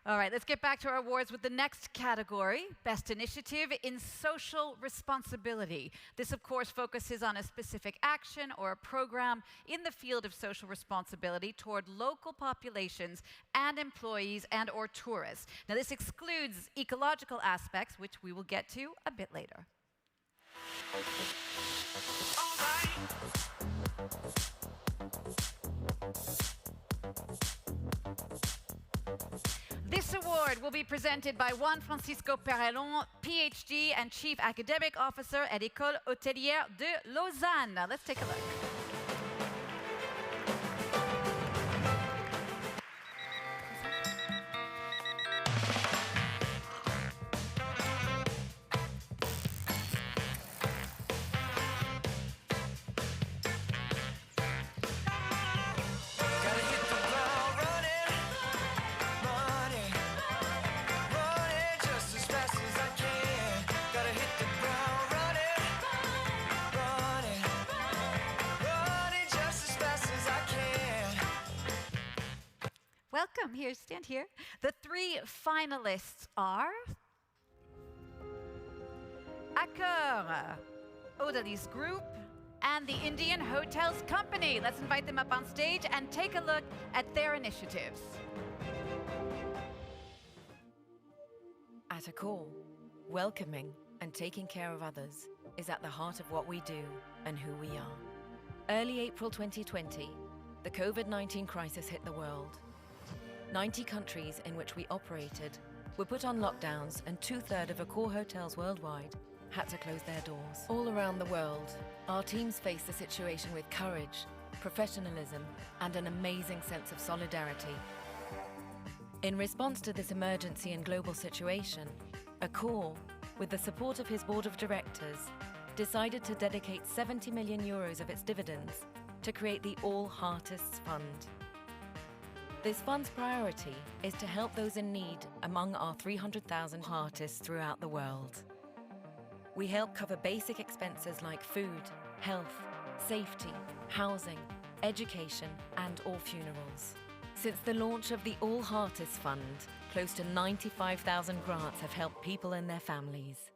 All right, let's get back to our awards with the next category, Best Initiative in Social Responsibility. This, of course, focuses on a specific action or a program in the field of social responsibility toward local populations and employees and or tourists. Now, this excludes ecological aspects, which we will get to a bit later. This award will be presented by Juan Francisco Perelon, PhD and Chief Academic Officer at École Hôtelière de Lausanne. Now, let's take a look. Welcome here, stand here. The three finalists are Accor, Odalis Group, and the Indian Hotels Company. Let's invite them up on stage and take a look at their initiatives. At Accor, welcoming and taking care of others is at the heart of what we do and who we are. Early April 2020, the COVID-19 crisis hit the world. 90 countries in which we operated were put on lockdowns, and 2/3 of Accor hotels worldwide had to close their doors. All around the world, our teams faced the situation with courage, professionalism, and an amazing sense of solidarity. In response to this emergency and global situation, Accor, with the support of his board of directors, decided to dedicate 70 million euros of its dividends to create the All Heartists Fund. This fund's priority is to help those in need among our 300,000 heartists throughout the world. We help cover basic expenses like food, health, safety, housing, education, and or funerals. Since the launch of the All Heartists Fund, close to 95,000 grants have helped people and their families.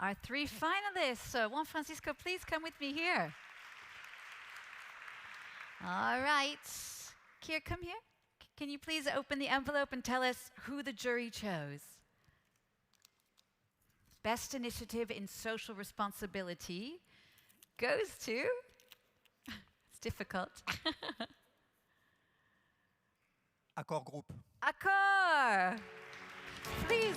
Our three finalists. Juan Francisco, please come with me here. All right. Kier, come here. Can you please open the envelope and tell us who the jury chose? Best initiative in social responsibility goes to... It's difficult. Accord Group. Accord! Please.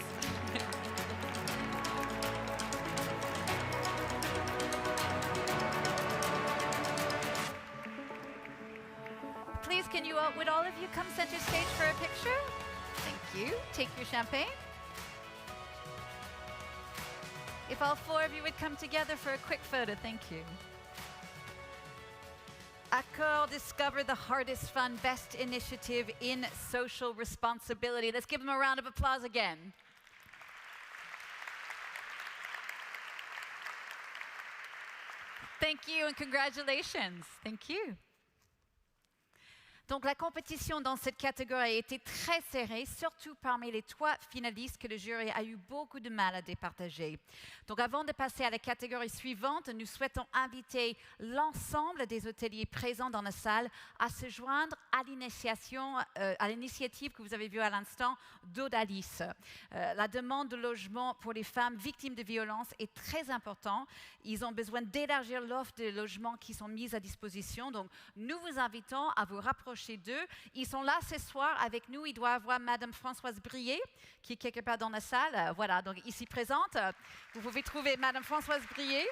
Please, would all of you come center stage for a picture? Thank you. Take your champagne. If all four of you would come together for a quick photo, thank you. Accord discovered the hardest fun, best initiative in social responsibility. Let's give them a round of applause again. Thank you and congratulations. Thank you. Donc la compétition dans cette catégorie a été très serrée, surtout parmi les trois finalistes que le jury a eu beaucoup de mal à départager. Donc avant de passer à la catégorie suivante, nous souhaitons inviter l'ensemble des hôteliers présents dans la salle à se joindre à l'initiative que vous avez vue à l'instant d'Odalis. La demande de logement pour les femmes victimes de violences est très importante. Ils ont besoin d'élargir l'offre de logements qui sont mis à disposition. Donc nous vous invitons à vous rapprocher d'eux. Ils sont là ce soir avec nous. Il doit y avoir Madame Françoise Brier qui est quelque part dans la salle. Voilà, donc ici présente. Vous pouvez trouver Madame Françoise Brier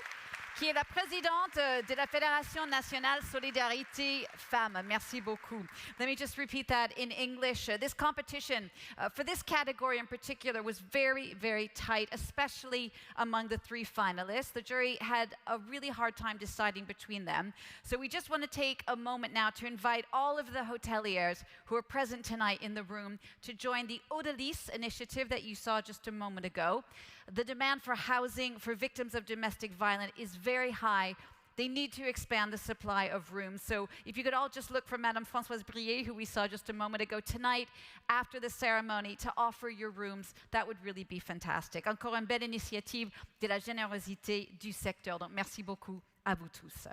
qui est la présidente de la Fédération nationale Solidarité Femmes. Merci beaucoup. Let me just repeat that in English. This competition, for this category in particular, was very, very tight, especially among the three finalists. The jury had a really hard time deciding between them. So we just want to take a moment now to invite all of the hoteliers who are present tonight in the room to join the Odalis initiative that you saw just a moment ago. The demand for housing for victims of domestic violence is very high. They need to expand the supply of rooms. So if you could all just look for Madame Françoise Brier, who we saw just a moment ago tonight, after the ceremony, to offer your rooms, that would really be fantastic. Encore une belle initiative de la générosité du secteur. Donc merci beaucoup à vous tous.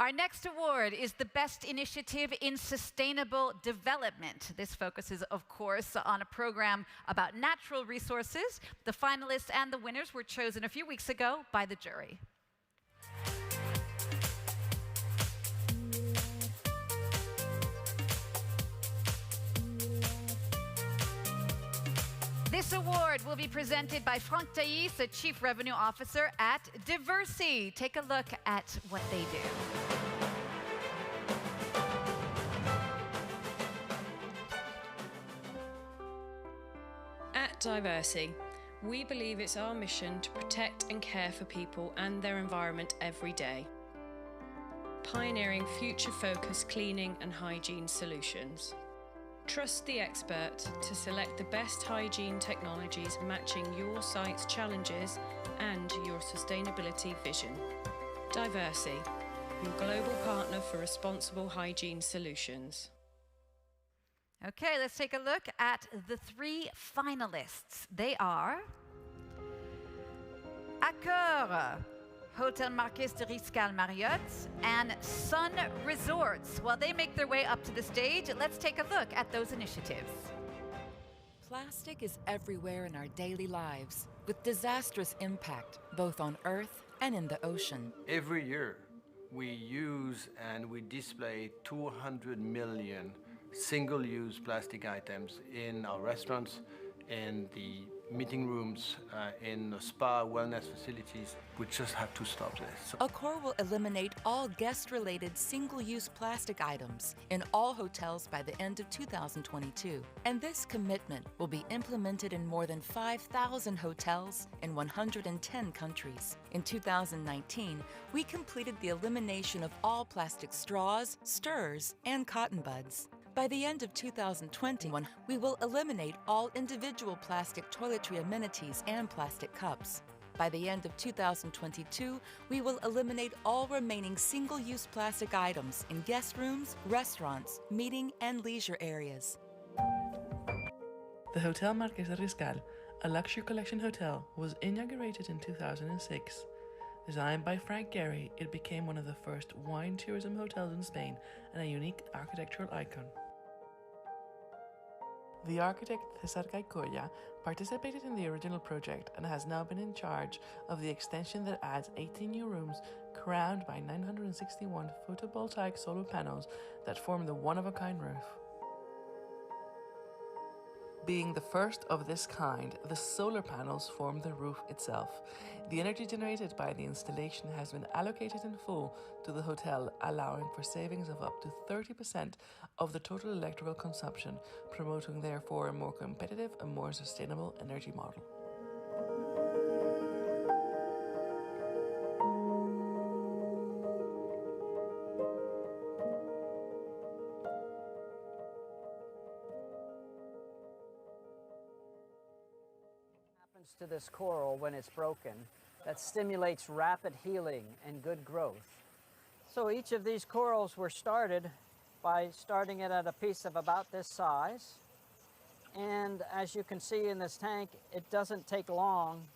Our next award is the Best Initiative in Sustainable Development. This focuses, of course, on a program about natural resources. The finalists and the winners were chosen a few weeks ago by the jury. This award will be presented by Franck Thais, the Chief Revenue Officer at Diversi. Take a look at what they do. At Diversi, we believe it's our mission to protect and care for people and their environment every day, pioneering future-focused cleaning and hygiene solutions. Trust the expert to select the best hygiene technologies matching your site's challenges and your sustainability vision. Diversi, your global partner for responsible hygiene solutions. Okay, let's take a look at the three finalists. They are Accord, Hotel Marquis de Riscal Marriott, and Sun Resorts. While they make their way up to the stage, let's take a look at those initiatives. Plastic is everywhere in our daily lives, with disastrous impact both on Earth and in the ocean. Every year, we use and we display 200 million single-use plastic items in our restaurants, in the meeting rooms, in the spa, wellness facilities. We just have to stop this. Accord will eliminate all guest-related single-use plastic items in all hotels by the end of 2022. And this commitment will be implemented in more than 5,000 hotels in 110 countries. In 2019, we completed the elimination of all plastic straws, stirrers, and cotton buds. By the end of 2021, we will eliminate all individual plastic toiletry amenities and plastic cups. By the end of 2022, we will eliminate all remaining single-use plastic items in guest rooms, restaurants, meeting and leisure areas. The Hotel Marqués de Riscal, a luxury collection hotel, was inaugurated in 2006. Designed by Frank Gehry, it became one of the first wine tourism hotels in Spain and a unique architectural icon. The architect César Gaicoya participated in the original project and has now been in charge of the extension that adds 18 new rooms crowned by 961 photovoltaic solar panels that form the one-of-a-kind roof. Being the first of this kind, the solar panels form the roof itself. The energy generated by the installation has been allocated in full to the hotel, allowing for savings of up to 30% of the total electrical consumption, promoting therefore a more competitive and more sustainable energy model. To this coral when it's broken that stimulates rapid healing and good growth. So each of these corals were started by starting it at a piece of about this size, and as you can see in this tank, it doesn't take long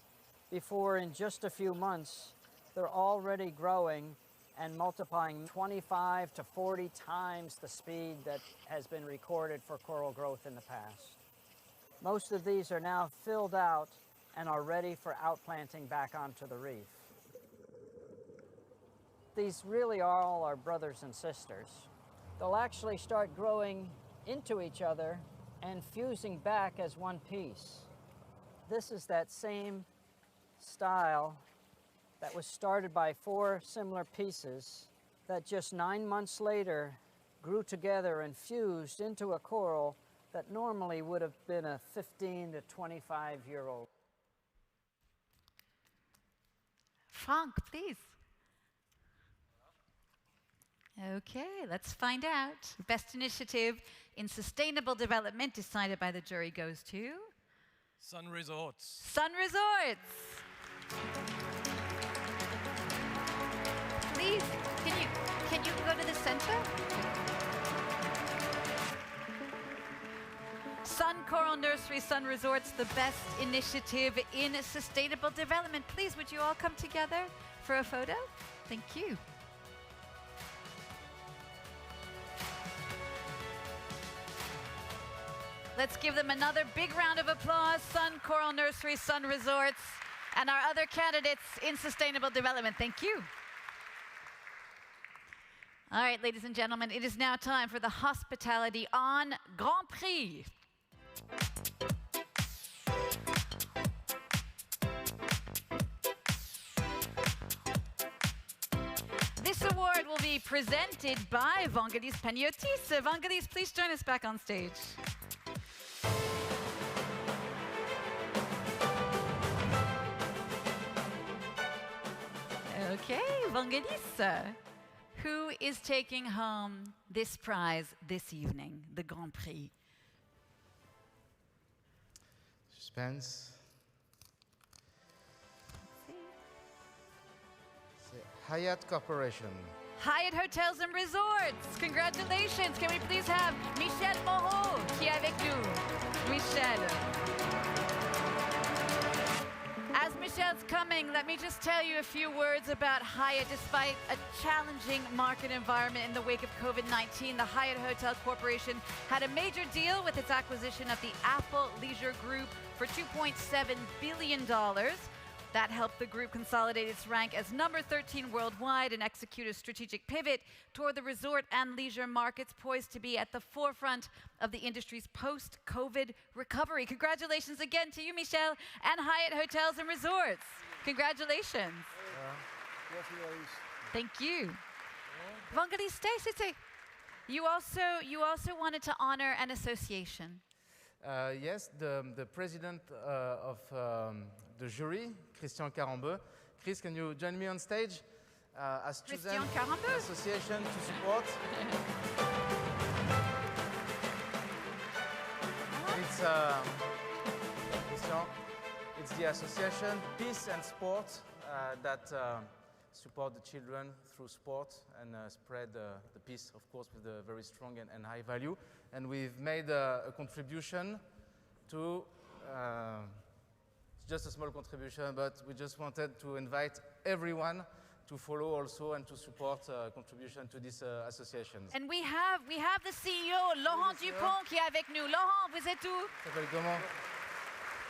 before in just a few months they're already growing and multiplying 25 to 40 times the speed that has been recorded for coral growth in the past. Most of these are now filled out and are ready for outplanting back onto the reef. These really are all our brothers and sisters. They'll actually start growing into each other and fusing back as one piece. This is that same style that was started by 4 similar pieces that just 9 months later grew together and fused into a coral that normally would have been a 15 to 25-year-old. Frank, please. Okay, let's find out. Best initiative in sustainable development decided by the jury goes to Sun Resorts. Sun Resorts. Please, can you go to the center? Sun Coral Nursery, Sun Resorts, the best initiative in sustainable development. Please, would you all come together for a photo? Thank you. Let's give them another big round of applause. Sun Coral Nursery, Sun Resorts, and our other candidates in sustainable development. Thank you. All right, ladies and gentlemen, it is now time for the hospitality on Grand Prix. This award will be presented by Vanguelis Panayotis. Vanguelis, please join us back on stage. Okay, Vanguelis. Who is taking home this prize this evening, the Grand Prix? Suspense. Hyatt Corporation. Hyatt Hotels and Resorts. Congratulations. Can we please have Michel Moreau qui est avec nous? Michel. As Michel's coming, let me just tell you a few words about Hyatt. Despite a challenging market environment in the wake of COVID-19, the Hyatt Hotel Corporation had a major deal with its acquisition of the Apple Leisure Group for $2.7 billion. That helped the group consolidate its rank as number 13 worldwide and execute a strategic pivot toward the resort and leisure markets, poised to be at the forefront of the industry's post-COVID recovery. Congratulations again to you, Michel, and Hyatt Hotels and Resorts. Congratulations. Thank you. Vanguelis, stay. You also wanted to honor an association. Yes, the president of the jury, Christian Carambeu. Chris, can you join me on stage? As chosen an association to support. It's the association Peace and Sport that support the children through sport and spread the peace, of course, with a very strong and high value. And we've made a contribution to just a small contribution, but we just wanted to invite everyone to follow also and to support contribution to these associations. And we have the CEO, Laurent Dupont, qui est avec nous. Laurent, vous êtes où? S'appelle comment?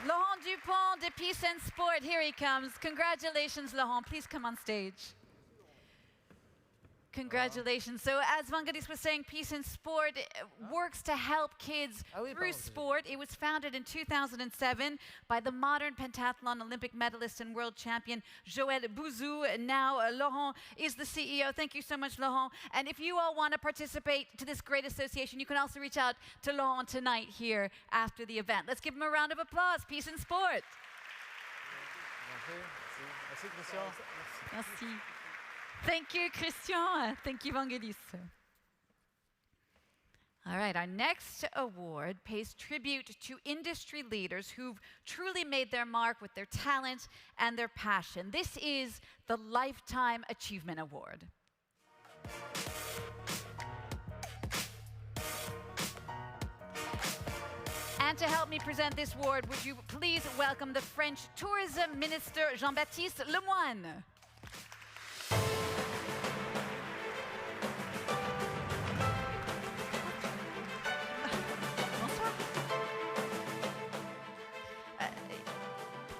Laurent Dupont de Peace and Sport, here he comes. Congratulations, Laurent. Please come on stage. Congratulations. So as Vanguelis was saying, Peace and Sport works to help kids through sport. It was founded in 2007 by the modern pentathlon Olympic medalist and world champion Joël Bouzou. Now Laurent is the CEO. Thank you so much, Laurent. And if you all want to participate to this great association, you can also reach out to Laurent tonight here after the event. Let's give him a round of applause. Peace and Sport. Merci, Christian. Merci. Thank you, Christian. Thank you, Vanguelis. All right, our next award pays tribute to industry leaders who've truly made their mark with their talent and their passion. This is the Lifetime Achievement Award. And to help me present this award, would you please welcome the French Tourism Minister Jean-Baptiste Lemoyne.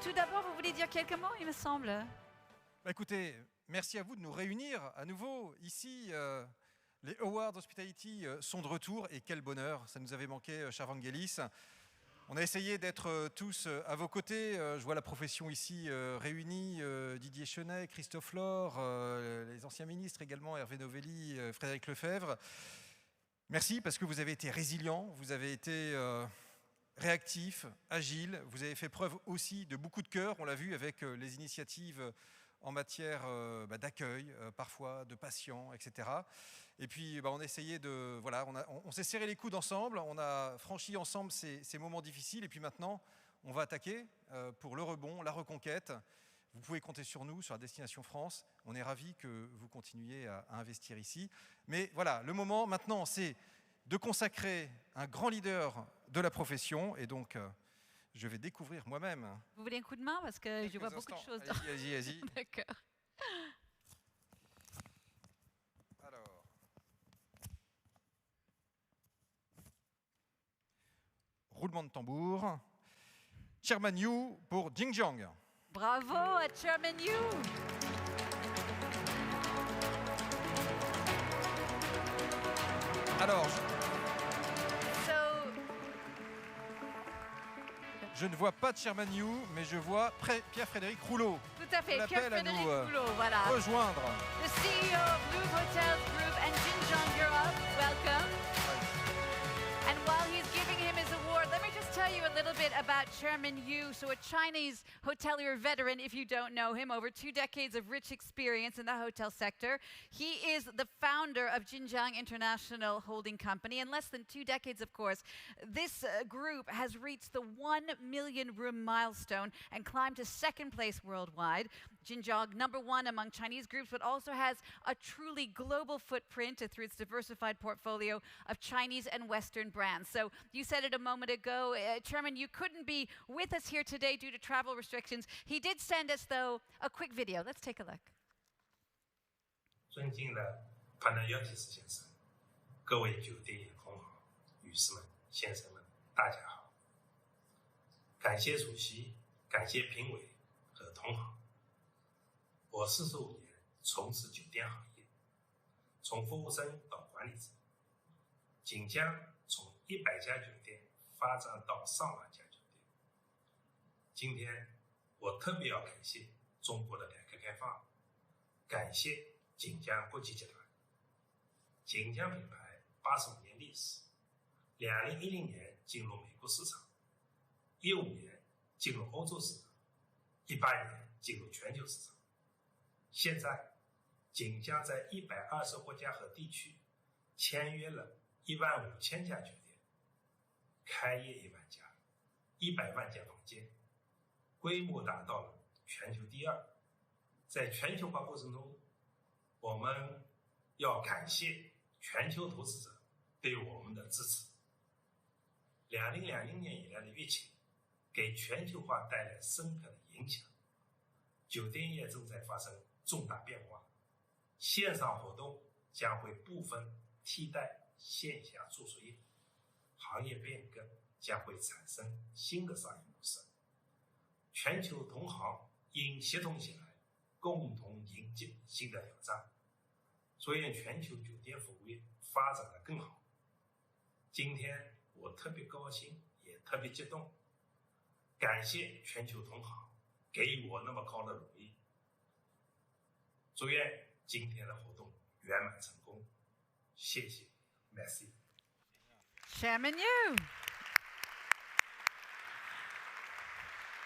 Tout d'abord, vous voulez dire quelques mots, il me semble. Écoutez, merci à vous de nous réunir à nouveau ici. Les Awards Hospitality sont de retour et quel bonheur, ça nous avait manqué, cher Vanguelis. On a essayé d'être tous à vos côtés. Je vois la profession ici réunie, Didier Chenet, Christophe Laure, les anciens ministres également, Hervé Novelli, Frédéric Lefebvre. Merci parce que vous avez été résilients, vous avez été réactifs, agiles, vous avez fait preuve aussi de beaucoup de cœur, on l'a vu avec les initiatives en matière d'accueil, parfois de patients, etc. Et puis on a essayé de... Voilà, on s'est serré les coudes ensemble, on a franchi ensemble ces moments difficiles et puis maintenant on va attaquer pour le rebond, la reconquête. Vous pouvez compter sur nous, sur la Destination France. On est ravis que vous continuiez à investir ici. Mais voilà, le moment maintenant c'est de consacrer un grand leader de la profession et donc... je vais découvrir moi-même. Vous voulez un coup de main parce que je vois beaucoup de choses. Allez-y. D'accord. Alors. Roulement de tambour. Chairman Yu pour Xinjiang. Bravo à Chairman Yu. Alors. Je ne vois pas de Chairman Yu, mais je vois Pierre-Frédéric Rouleau. Tout à fait, Pierre-Frédéric Rouleau, voilà. Rejoindre. The CEO of Louvre Hotels Group and Xinjiang Europe, welcome. And while he's giving him his award, let me just tell you a little bit about Chairman Yu. So a Chinese hotelier veteran, if you don't know him, over 2 decades of rich experience in the hotel sector. He is the founder of Xinjiang International Holding Company. In less than 2 decades, of course, this group has reached the 1 million room milestone and climbed to 2nd place worldwide. Xinjiang, #1 among Chinese groups, but also has a truly global footprint through its diversified portfolio of Chinese and Western brands. So you said it a moment ago, Chairman, you couldn't be with us here today due to travel restrictions. He did send us, though, a quick video. Let's take a look. 尊敬的 Panayotis 先生，各位酒店业同行、女士们、先生们，大家好！感谢主席，感谢评委和同行。我45年从事酒店行业，从服务生到管理者，锦江从100家酒店发展到上万家酒店。今天我特别要感谢中国的改革开放，感谢锦江国际集团。锦江品牌85年历史，2010年进入美国市场，15年进入欧洲市场，18年进入全球市场。现在，锦江在120国家和地区签约了15000家酒店，开业1万家，100万间房间，规模达到了全球第2。在全球化过程中，我们要感谢全球投资者对我们的支持。2020年以来的疫情给全球化带来深刻的影响，酒店业正在发生重大变化，线上活动将会部分替代线下住宿业，行业变革将会产生新的商业模式，全球同行应协同起来，共同迎接新的挑战，祝愿全球酒店服务业发展得更好。今天我特别高兴，也特别激动，感谢全球同行给予我那么高的荣誉，祝愿今天的活动圆满成功，谢谢 ，Merci。 Chairman Yu.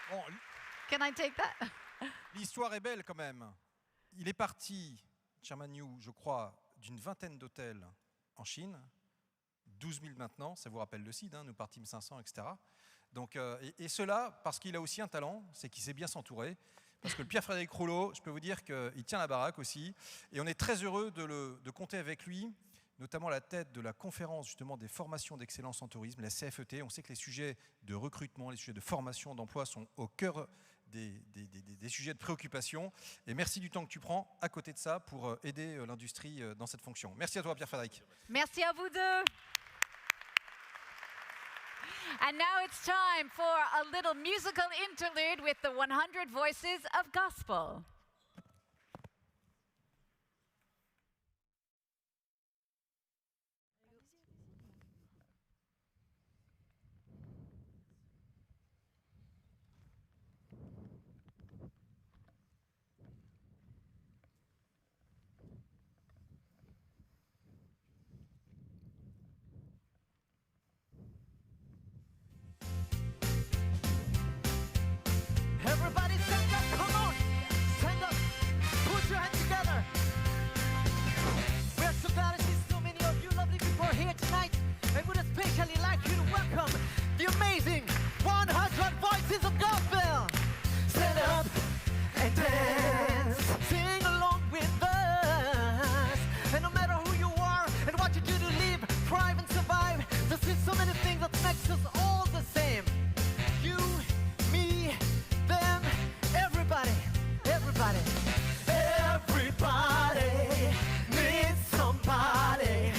Bon, Can I take that? l'histoire est belle quand même. Il est parti, Chairman Yu, je crois, d'une vingtaine d'hôtels en Chine, 12 000 maintenant, ça vous rappelle le CID, hein, nous partîmes 500, etc. Donc, et cela parce qu'il a aussi un talent, c'est qu'il sait bien s'entourer. Parce que le Pierre-Frédéric Rouleau, je peux vous dire qu'il tient la baraque aussi. Et on est très heureux de compter avec lui, notamment à la tête de la conférence justement des formations d'excellence en tourisme, la CFET. On sait que les sujets de recrutement, les sujets de formation, d'emploi sont au cœur des sujets de préoccupation. Et merci du temps que tu prends à côté de ça pour aider l'industrie dans cette fonction. Merci à toi, Pierre-Frédéric. Merci à vous deux. And now it's time for a little musical interlude with the 100 Voices of Gospel. Everybody stand up, come on! Stand up, put your hands together. We're so glad to see so many of you lovely people here tonight, and would especially like you to welcome the amazing 100 Voices of Gospel. Stand up and dance, sing along with us. And no matter who you are and what you do to live, thrive and survive, there's so many things that makes us all the same. You, me, them, everybody, everybody. Everybody needs somebody.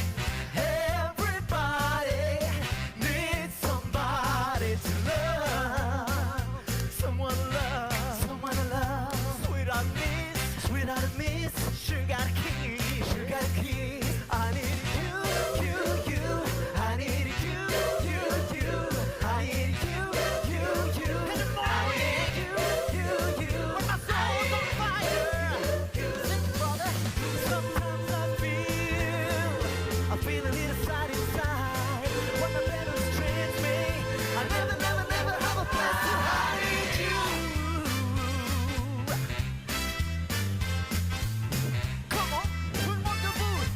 Everybody needs somebody to love. Someone to love. Someone to love. Sweetheart of miss, sugar kiss. I need you. I need you. I need you. In the morning, when my soul's on fire. Sing, brother. Sometimes I feel a little sad inside. When the venom's trans me, I never have a place to hide you. Come on, put on the boot.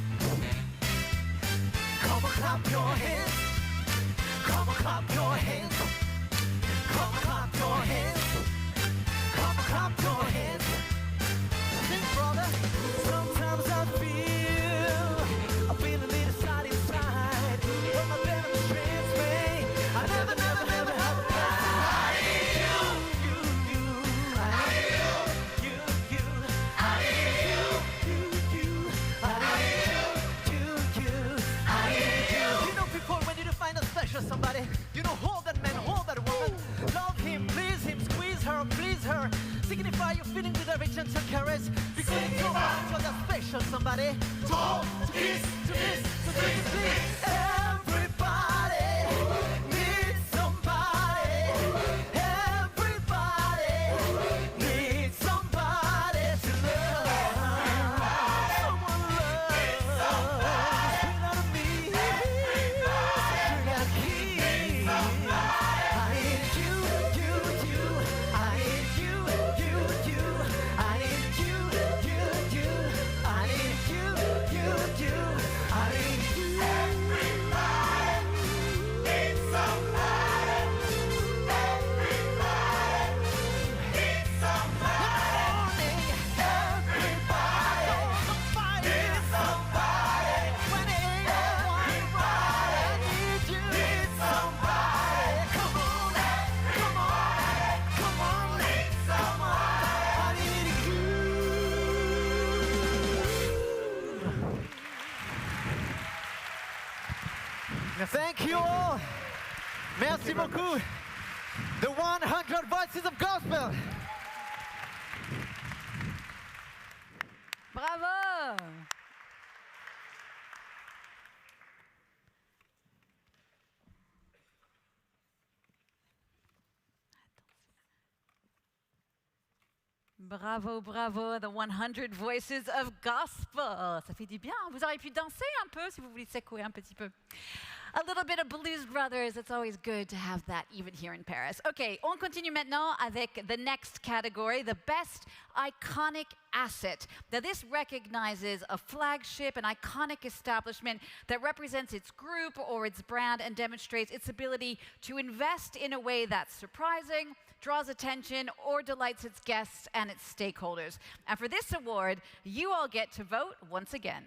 Come on, clap your hands. Come on, clap your hands. Come on, clap your hands. Come on, clap your hands. Sing, brother. Sometimes I feel a little sad inside. When my venom strands me, I never have a place to hide you. I need you. I need you. You know, people, when you find a special somebody, you know, hold that man, hold that woman, love him, please him, squeeze her, please her, signify your feeling with every gentle caress, because it's so hard for that special somebody to hold, to kiss, to miss, to please. Everybody needs somebody. Everybody needs somebody to love. Someone to love. Sweetheart of me. Sugar kiss. I need you. I need you. I need you. I need you. I need Thank you all. Merci beaucoup. The 100 Voices of Gospel. Bravo. Bravo, bravo, the 100 Voices of Gospel. Ça fait du bien. Vous auriez pu danser un peu si vous voulez secouer un petit peu. A little bit of Blues Brothers. It's always good to have that even here in Paris. Okay, on continue maintenant avec the next category, the best iconic asset. Now this recognizes a flagship, an iconic establishment that represents its group or its brand and demonstrates its ability to invest in a way that's surprising, draws attention, or delights its guests and its stakeholders. And for this award, you all get to vote once again.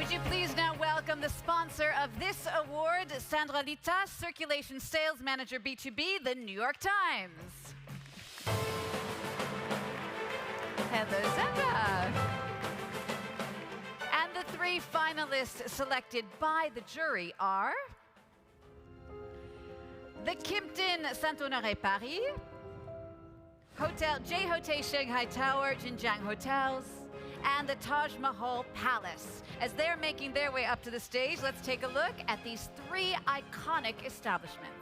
Would you please now welcome the sponsor of this award, Sandra Litas, Circulation Sales Manager B2B, The New York Times. Hello, Sandra. And the three finalists selected by the jury are the Kimpton Saint-Honoré Paris, Hotel J-Hotel Shanghai Tower, Jinjiang Hotels, and the Taj Mahal Palace. As they're making their way up to the stage, let's take a look at these three iconic establishments.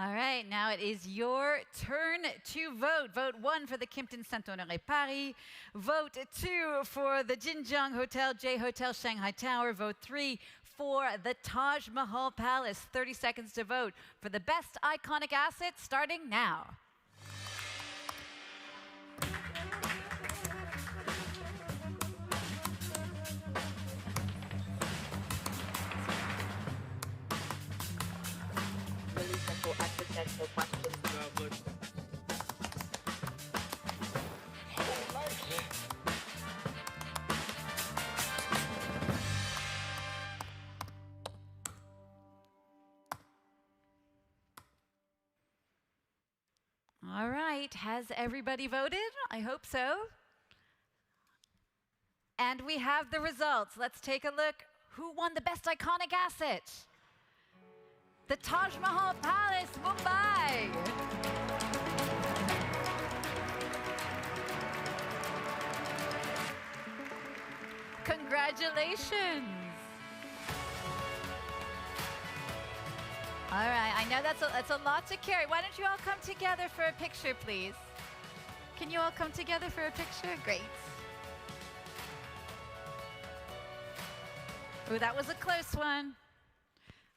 All right, now it is your turn to vote. Vote 1 for the Kimpton Saint-Honoré Paris. Vote 2 for the Jinjiang Hotel J-Hotel Shanghai Tower. Vote 3 for the Taj Mahal Palace. 30 seconds to vote for the best iconic asset, starting now. All right, has everybody voted? I hope so. And we have the results. Let's take a look. Who won the best iconic asset? The Taj Mahal Palace, Mumbai. Congratulations. All right, I know that's a lot to carry. Why don't you all come together for a picture, please? Can you all come together for a picture? Great. Oh, that was a close one.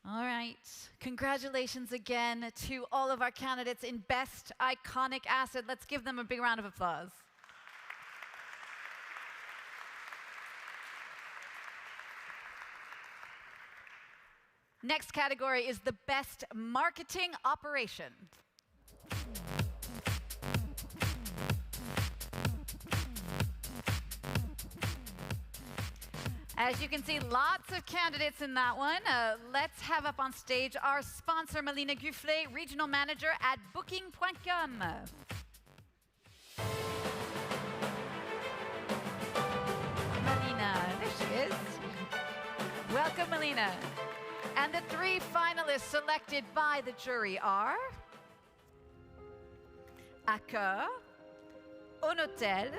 All right. Congratulations again to all of our candidates in Best Iconic Asset. Let's give them a big round of applause. Next category is the Best Marketing Operation. As you can see, lots of candidates in that one. Let's have up on stage our sponsor, Melina Gufflet, Regional Manager at Booking.com. Melina, there she is. Welcome, Melina. And the three finalists selected by the jury are Accor, Un Hôtel,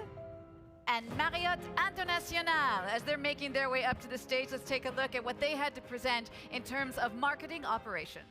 and Marriott International. As they're making their way up to the stage, let's take a look at what they had to present in terms of marketing operations.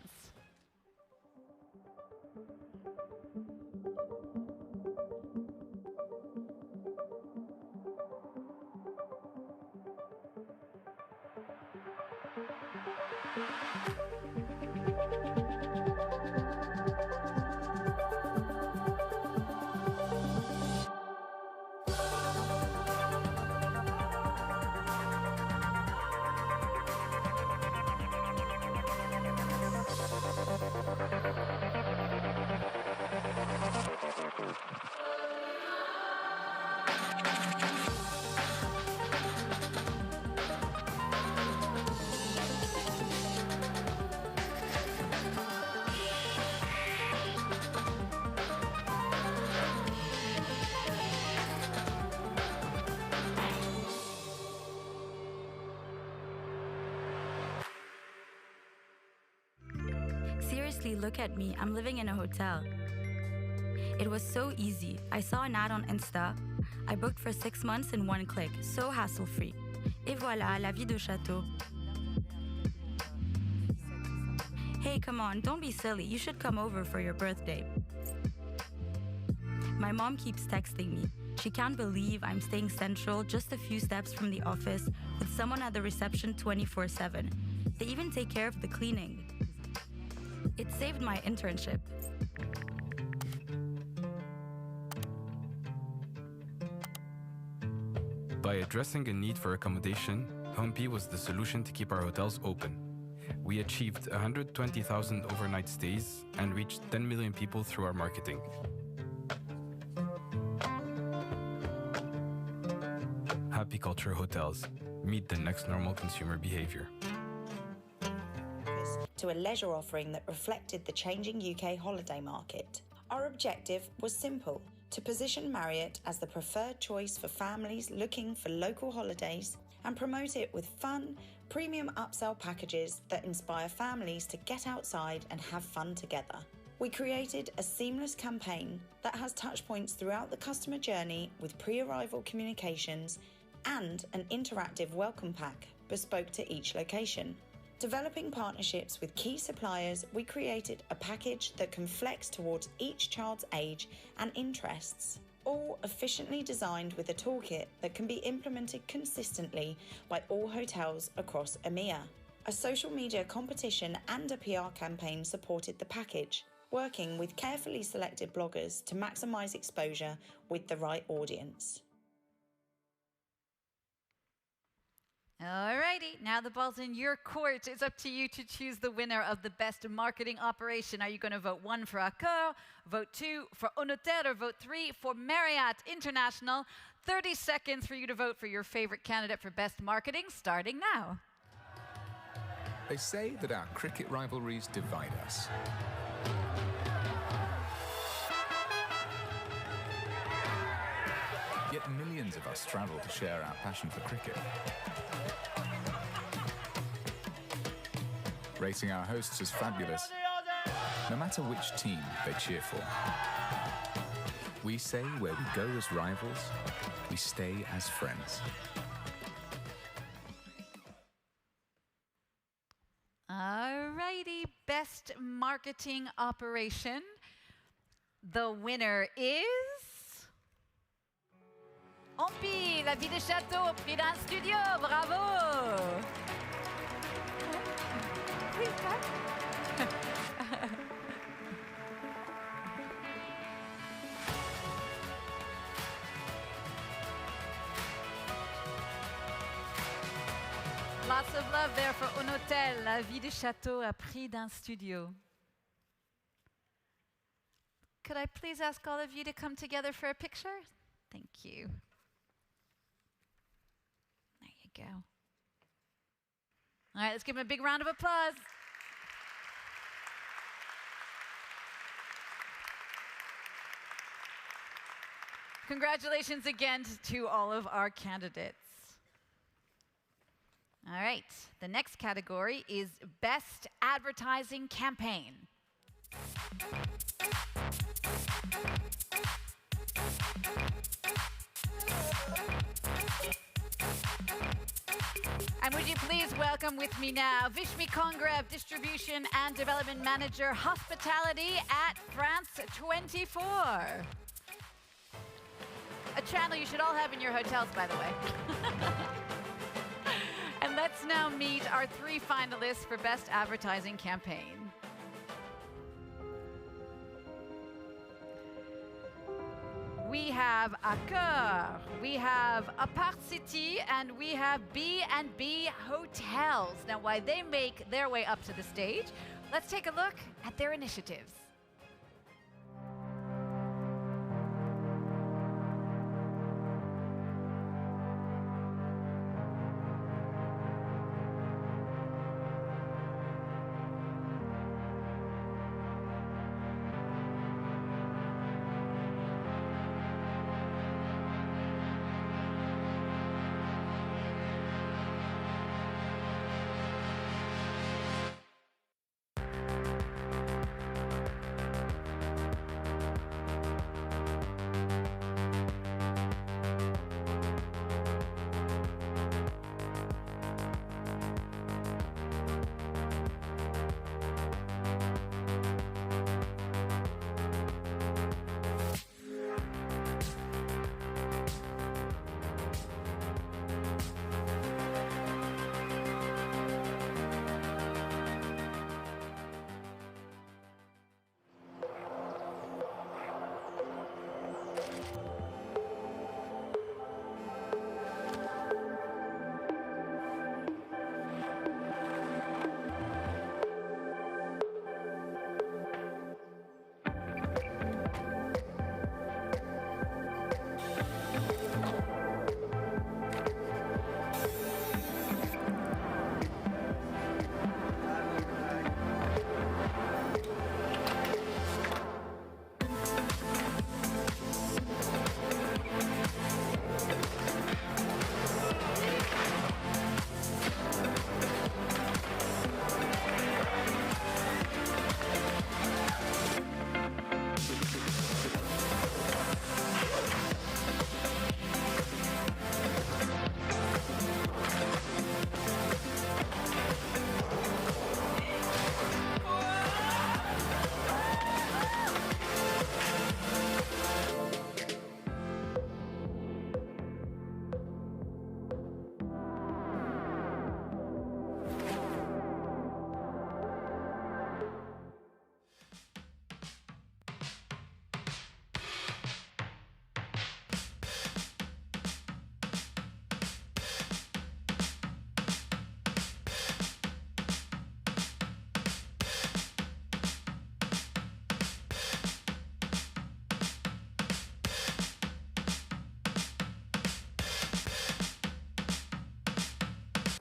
Seriously, look at me. I'm living in a hotel. It was so easy. I saw an ad on Insta. I booked for 6 months in one click. So hassle-free. Et voilà, la vie de château. Hey, come on, don't be silly. You should come over for your birthday. My mom keeps texting me. She can't believe I'm staying central, just a few steps from the office, with someone at the reception 24/7. They even take care of the cleaning. It saved my internship. By addressing a need for accommodation, HomeP was the solution to keep our hotels open. We achieved 120,000 overnight stays and reached 10 million people through our marketing. Happy Culture Hotels. Meet the next normal consumer behavior. To a leisure offering that reflected the changing UK holiday market. Our objective was simple: to position Marriott as the preferred choice for families looking for local holidays and promote it with fun, premium upsell packages that inspire families to get outside and have fun together. We created a seamless campaign that has touchpoints throughout the customer journey with pre-arrival communications and an interactive welcome pack bespoke to each location. Developing partnerships with key suppliers, we created a package that can flex towards each child's age and interests, all efficiently designed with a toolkit that can be implemented consistently by all hotels across EMEA. A social media competition and a PR campaign supported the package, working with carefully selected bloggers to maximise exposure with the right audience. Alrighty, now the ball's in your court. It's up to you to choose the winner of the best marketing operation. Are you going to vote 1 for Accor, vote 2 for Un Hôtel, or vote 3 for Marriott International? 30 seconds for you to vote for your favorite candidate for best marketing, starting now. They say that our cricket rivalries divide us. Yet millions of us travel to share our passion for cricket. Rating our hosts as fabulous, no matter which team they cheer for. We say where we go as rivals, we stay as friends. Alrighty, best marketing operation. The winner is Ampi, la vie des châteaux au prix d'un studio. Bravo. Oui, lots of love there for Un Hôtel, la vie des châteaux à prix d'un studio. Could I please ask all of you to come together for a picture? Thank you. There you go. All right, let's give him a big round of applause. Congratulations again to all of our candidates. All right, the next category is Best Advertising Campaign. And would you please welcome with me now Vishmi Kongrev, Distribution and Development Manager, Hospitality at France 24. A channel you should all have in your hotels, by the way. And let's now meet our 3 finalists for Best Advertising Campaign. We have Accor, we have Apart City, and we have B&B Hotels. Now, while they make their way up to the stage, let's take a look at their initiatives.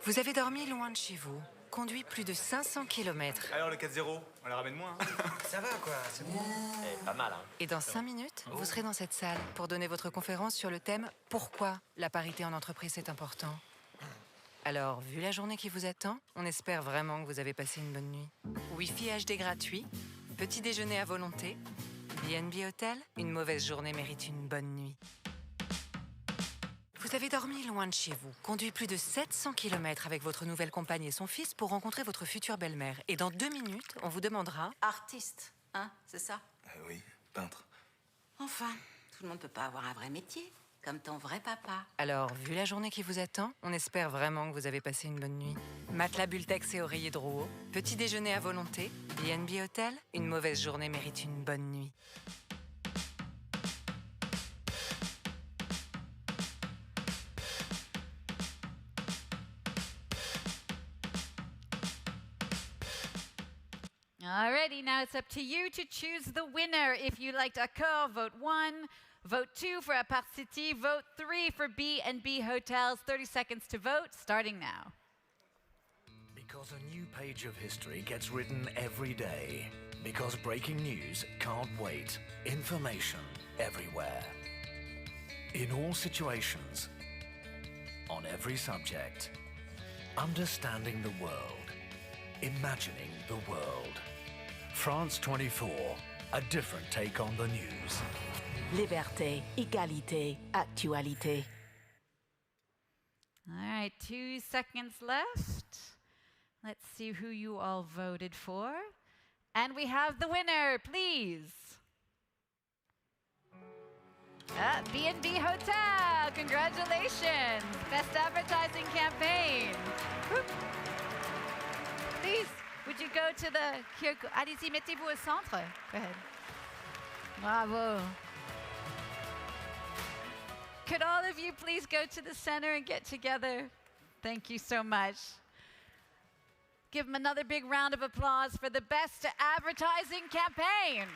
Vous avez dormi loin de chez vous, conduit plus de 500 km. Alors le 4-0, on la ramène moins. Ça va quoi, c'est bon. Pas mal, hein. Et dans 5 minutes, vous serez dans cette salle pour donner votre conférence sur le thème « Pourquoi la parité en entreprise est important ?» Alors, vu la journée qui vous attend, on espère vraiment que vous avez passé une bonne nuit. Wi-Fi HD gratuit, petit déjeuner à volonté, B&B Hôtel, une mauvaise journée mérite une bonne nuit. Vous avez dormi loin de chez vous, conduit plus de 700 km avec votre nouvelle compagne et son fils pour rencontrer votre future belle-mère. Et dans 2 minutes, on vous demandera... Artiste, hein, c'est ça? Oui, peintre. Enfin, tout le monde peut pas avoir un vrai métier, comme ton vrai papa. Alors, vu la journée qui vous attend, on espère vraiment que vous avez passé une bonne nuit. Matelas Bultex et oreiller Drouot, petit déjeuner à volonté, B&B Hôtel, une mauvaise journée mérite une bonne nuit. Alrighty, now it's up to you to choose the winner. If you liked Accor, vote 1. Vote 2 for Apart City. Vote 3 for B&B Hotels. 30 seconds to vote, starting now. Because a new page of history gets written every day. Because breaking news can't wait. Information everywhere. In all situations. On every subject. Understanding the world. Imagining the world. France 24, a different take on the news. Liberté, égalité, actualité. All right, 2 seconds left. Let's see who you all voted for. And we have the winner, please. B&B Hotel, congratulations. Best advertising campaign. Whoop. Please, would you go to the... Here, allez-y, mettez-vous au centre. Go ahead. Bravo. Could all of you please go to the center and get together? Thank you so much. Give them another big round of applause for the best advertising campaign.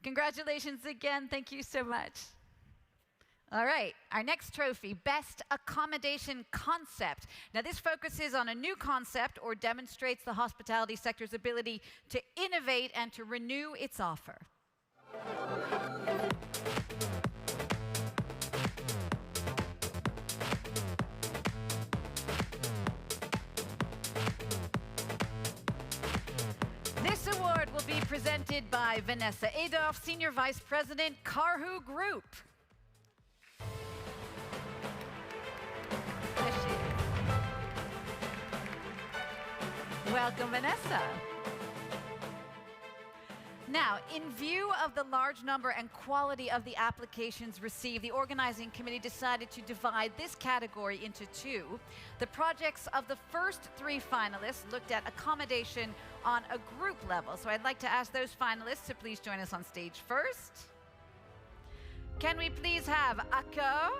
Congratulations again. Thank you so much. All right, our next trophy, Best Accommodation Concept. Now this focuses on a new concept or demonstrates the hospitality sector's ability to innovate and to renew its offer. This award will be presented by Vanessa Adolf, Senior Vice President, Carhu Group. Welcome, Vanessa. Now, in view of the large number and quality of the applications received, the organizing committee decided to divide this category into 2. The projects of the first 3 finalists looked at accommodation on a group level. So I'd like to ask those finalists to please join us on stage first. Can we please have Accor,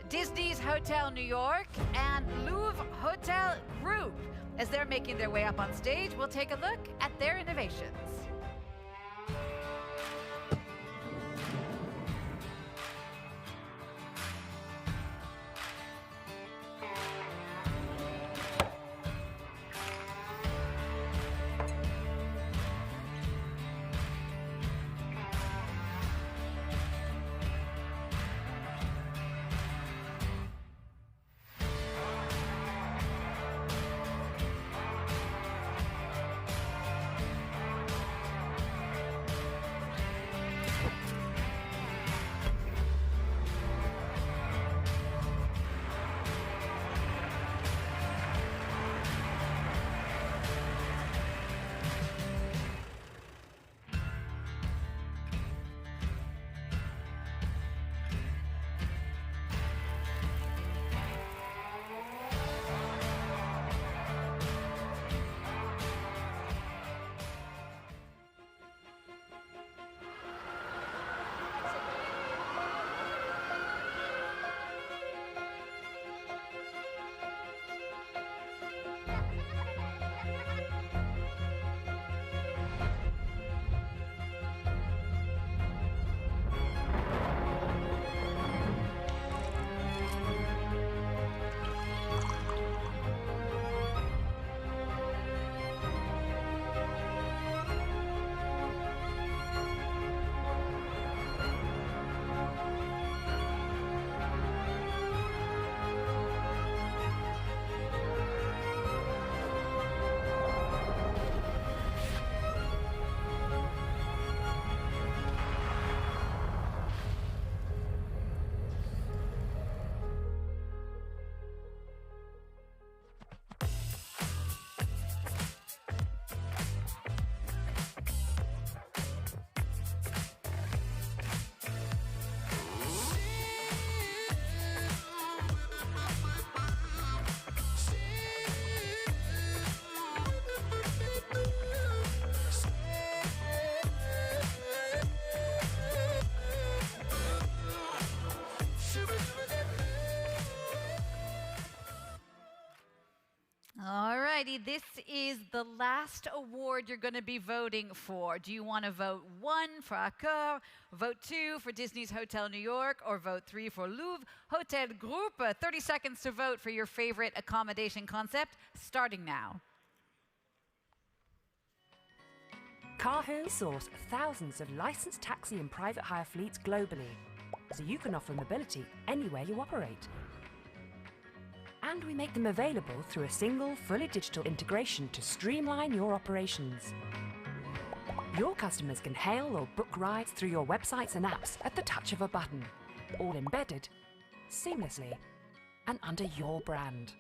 Disney's Hotel New York, and Louvre Hotel Group? As they're making their way up on stage, we'll take a look at their innovations. Alrighty, this is the last award you're going to be voting for. Do you want to vote 1 for Accor, vote 2 for Disney's Hotel New York, or vote 3 for Louvre Hotel Group? 30 seconds to vote for your favorite accommodation concept, starting now. Carho source thousands of licensed taxi and private hire fleets globally, so you can offer mobility anywhere you operate. And we make them available through a single, fully digital integration to streamline your operations. Your customers can hail or book rides through your websites and apps at the touch of a button, all embedded, seamlessly, and under your brand.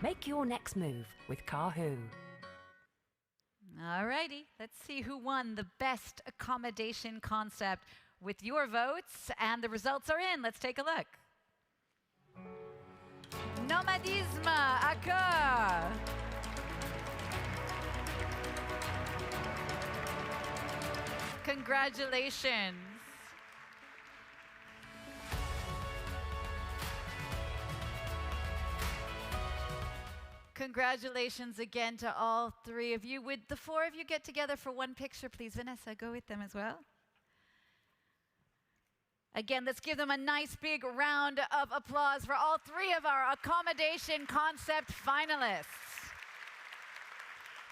Make your next move with Carho. Alrighty, let's see who won the best accommodation concept with your votes, and the results are in. Let's take a look. Nomadisme, Accor. Congratulations. Congratulations again to all 3 of you. Would the 4 of you get together for one picture, please? Vanessa, go with them as well. Again, let's give them a nice big round of applause for all 3 of our accommodation concept finalists.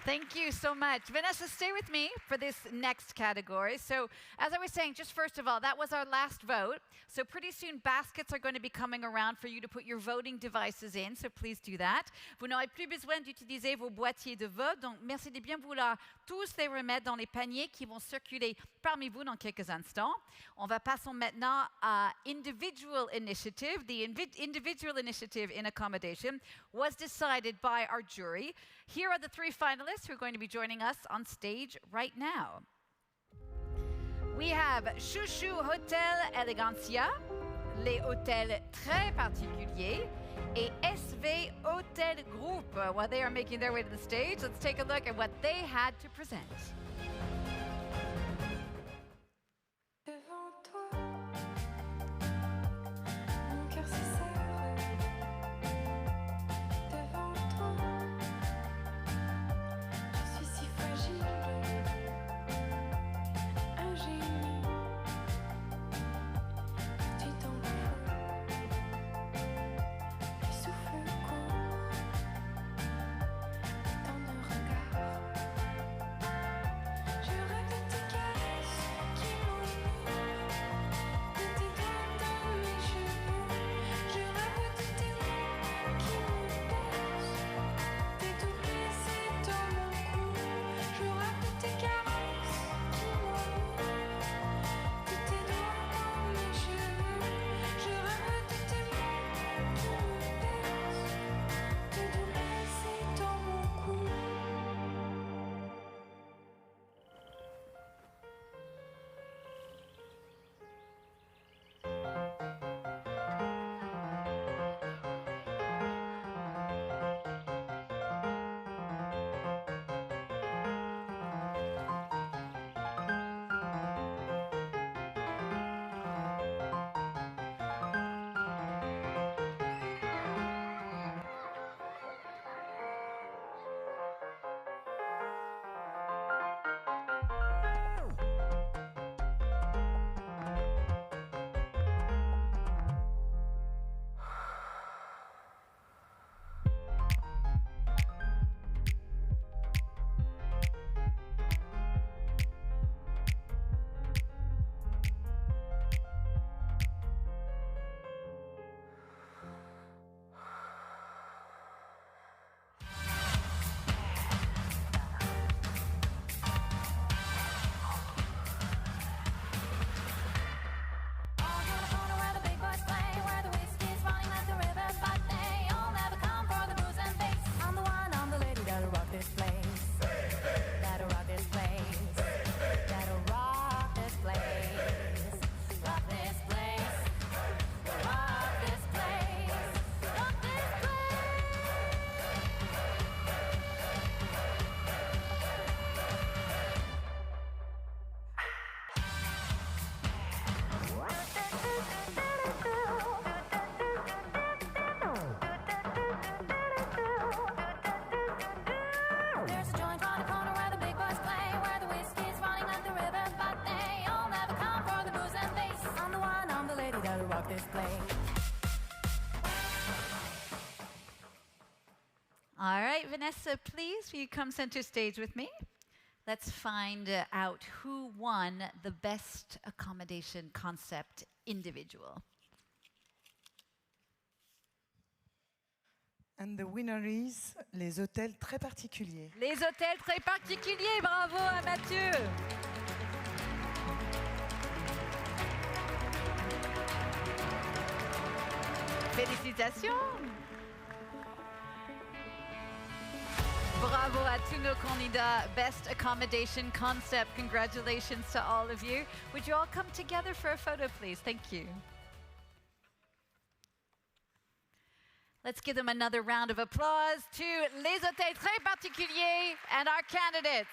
Thank you so much. Vanessa, stay with me for this next category. So, as I was saying, just first of all, that was our last vote. So pretty soon, baskets are going to be coming around for you to put your voting devices in, so please do that. Vous n'aurez plus besoin d'utiliser vos boîtiers de vote, donc merci de bien vouloir tous les remettre dans les paniers qui vont circuler parmi vous dans quelques instants. On va passer maintenant à individual initiative. The individual initiative in accommodation was decided by our jury. Here are the 3 finalists who are going to be joining us on stage right now. We have Chouchou Hotel Elegancia, les hôtels très particuliers, et SV Hotel Group. While they are making their way to the stage, let's take a look at what they had to present. Je display. All right, Vanessa, please, will you come center stage with me? Let's find out who won the best accommodation concept individual. And the winner is les hôtels très particuliers. Les hôtels très particuliers, bravo à Mathieu. Félicitations. Bravo à tous nos candidats. Best accommodation concept. Congratulations to all of you. Would you all come together for a photo, please? Thank you. Let's give them another round of applause to les hôtels très particuliers and our candidates.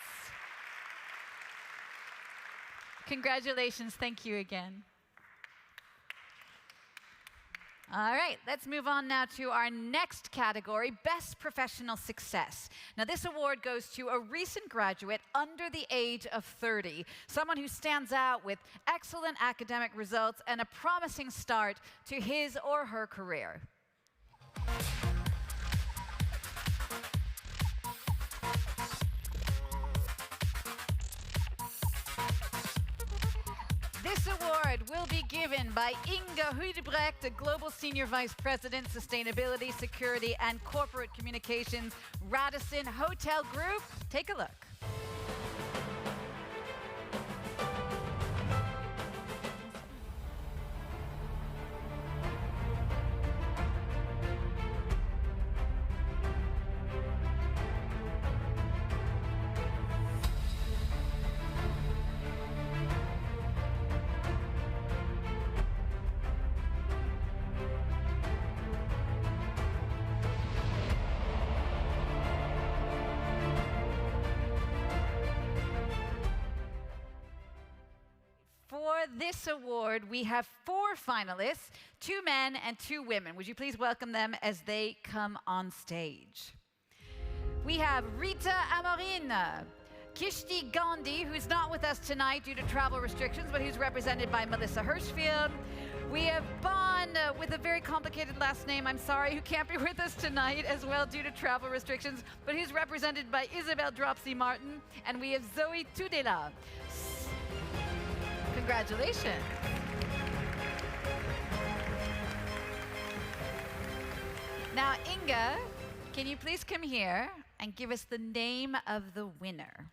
Congratulations. Thank you again. All right, let's move on now to our next category, Best Professional Success. Now, this award goes to a recent graduate under the age of 30, someone who stands out with excellent academic results and a promising start to his or her career. This award will be given by Inga Huydebrecht, the Global Senior Vice President, Sustainability, Security, and Corporate Communications, Radisson Hotel Group. Take a look. For this award, we have 4 finalists, 2 men and 2 women. Would you please welcome them as they come on stage? We have Rita Amorin, Kishti Gandhi, who's not with us tonight due to travel restrictions, but who's represented by Melissa Hirschfield. We have Bon, with a very complicated last name, I'm sorry, who can't be with us tonight as well due to travel restrictions, but who's represented by Isabel Dropsy Martin. And we have Zoe Tudela. Congratulations. Now, Inga, can you please come here and give us the name of the winner?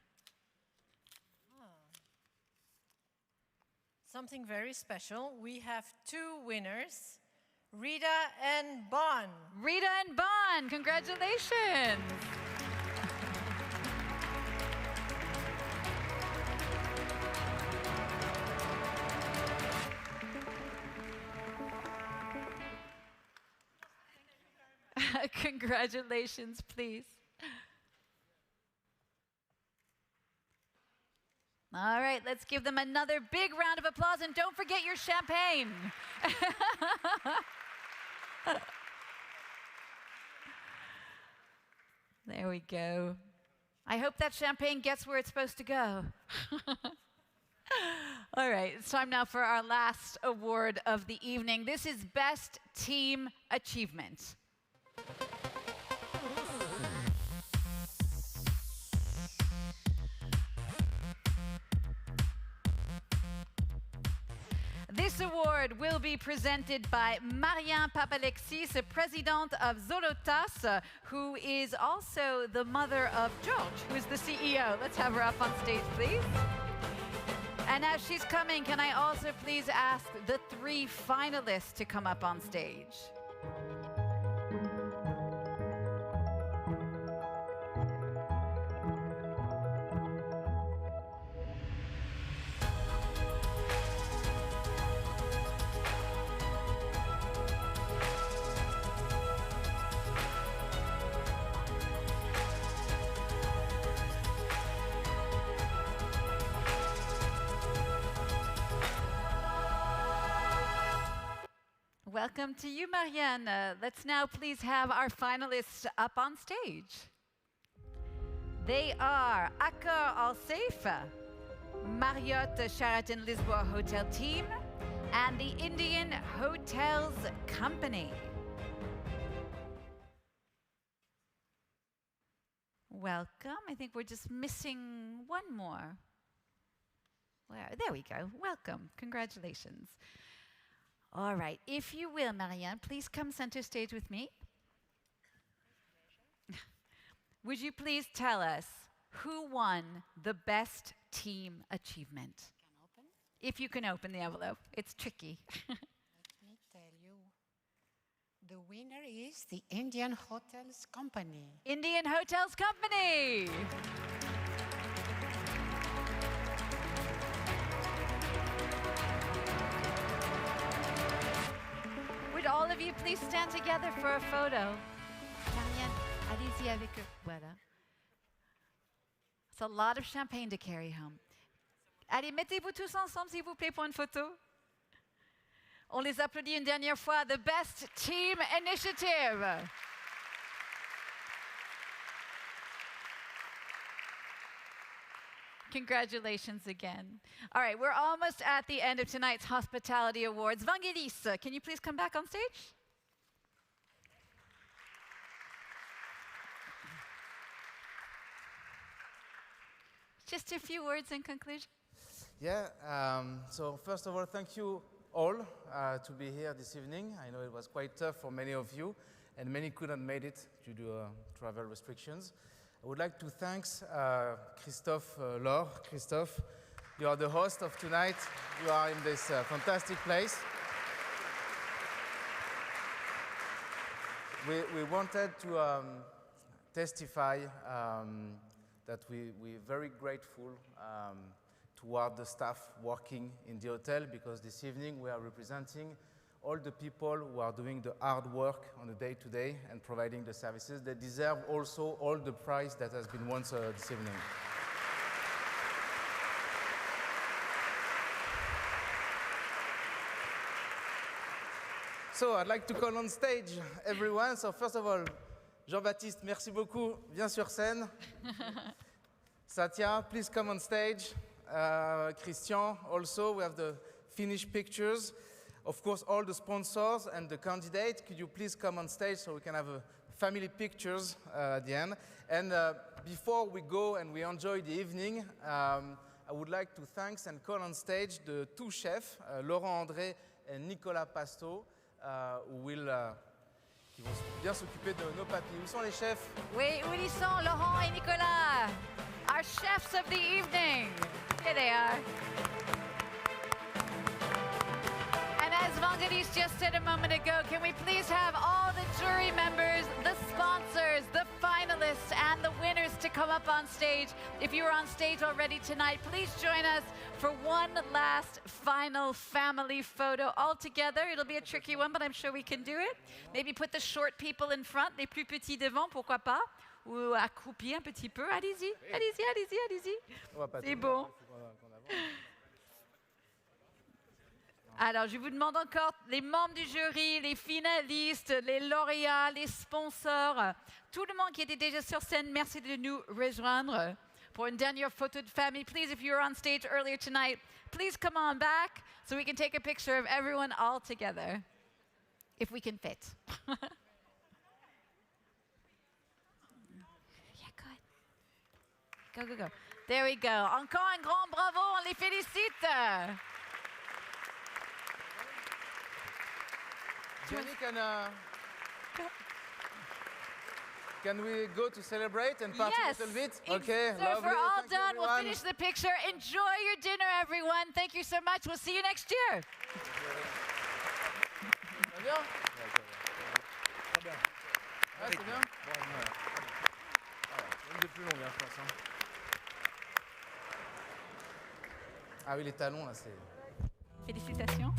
Something very special. We have 2 winners, Rita and Bon. Rita and Bon, congratulations. Congratulations, please. All right, let's give them another big round of applause, and don't forget your champagne. There we go. I hope that champagne gets where it's supposed to go. All right, it's time now for our last award of the evening. This is Best Team Achievement. This award will be presented by Marianne Papalexis, President of Zolotas, who is also the mother of George, who is the CEO. Let's have her up on stage, please. And as she's coming, can I also please ask the 3 finalists to come up on stage? Welcome to you, Marianne. Let's now please have our finalists up on stage. They are Accor All Safe, Marriott Sheraton Lisboa Hotel Team, and the Indian Hotels Company. Welcome. I think we're just missing one more. There we go. Welcome. Congratulations. All right. If you will, Marianne, please come center stage with me. Would you please tell us who won the best team achievement? If you can open the envelope. It's tricky. Let me tell you. The winner is the Indian Hotels Company. Indian Hotels Company. Would all of you please stand together for a photo? Marianne, allez-y avec eux. Voilà. It's a lot of champagne to carry home. Allez, mettez-vous tous ensemble, s'il vous plaît, pour une photo. On les applaudit une dernière fois. The Best Team Initiative. Congratulations again. All right, we're almost at the end of tonight's Hospitality Awards. Vanguelis, can you please come back on stage? Just a few words in conclusion. Yeah, so first of all, thank you all to be here this evening. I know it was quite tough for many of you, and many couldn't make it due to travel restrictions. I would like to thank Christophe Laure. Christophe, you are the host of tonight. You are in this fantastic place. We wanted to testify that we're very grateful toward the staff working in the hotel, because this evening we are representing all the people who are doing the hard work on the day-to-day and providing the services. They deserve also all the prize that has been won this evening. So I'd like to call on stage everyone. So first of all, Jean-Baptiste, merci beaucoup. Viens sur scène. Satya, please come on stage. Christian, also, we have the finished pictures. Of course, all the sponsors and the candidate, could you please come on stage so we can have a family pictures at the end. And before we go and we enjoy the evening, I would like to thank and call on stage the two chefs, Laurent André and Nicolas Pasto, qui vont bien s'occuper de nos papilles. Où sont les chefs? Oui, où ils sont, Laurent et Nicolas? Our chefs of the evening. Here they are. And as Vanguelis just said a moment ago, can we please have all the jury members, the sponsors, the finalists, and the winners to come up on stage? If you are on stage already tonight, please join us for one last final family photo all together. It'll be a tricky one, but I'm sure we can do it. Maybe put the short people in front, les plus petits devant, pourquoi pas? Ou accroupis un petit peu. Allez-y, allez-y, allez-y, allez-y. C'est bon. Alors, je vous demande encore, les membres du jury, les finalistes, les lauréats, les sponsors, tout le monde qui était déjà sur scène, merci de nous rejoindre pour une dernière photo de famille. Please, if you were on stage earlier tonight, please come on back so we can take a picture of everyone all together, if we can fit. Go, go, go. There we go. Encore un grand bravo, on les félicite. Jenny, can we go to celebrate and party a little bit? Okay, so lovely. If we're all Thank you, done, we'll everyone. finish the picture. Enjoy your dinner, everyone. Thank you so much. We'll see you next year. Ça va bien? Très bien. Ouais, c'est bien? Une des plus longues, je pense. Hein. Ah oui, les talons, là, c'est... Félicitations.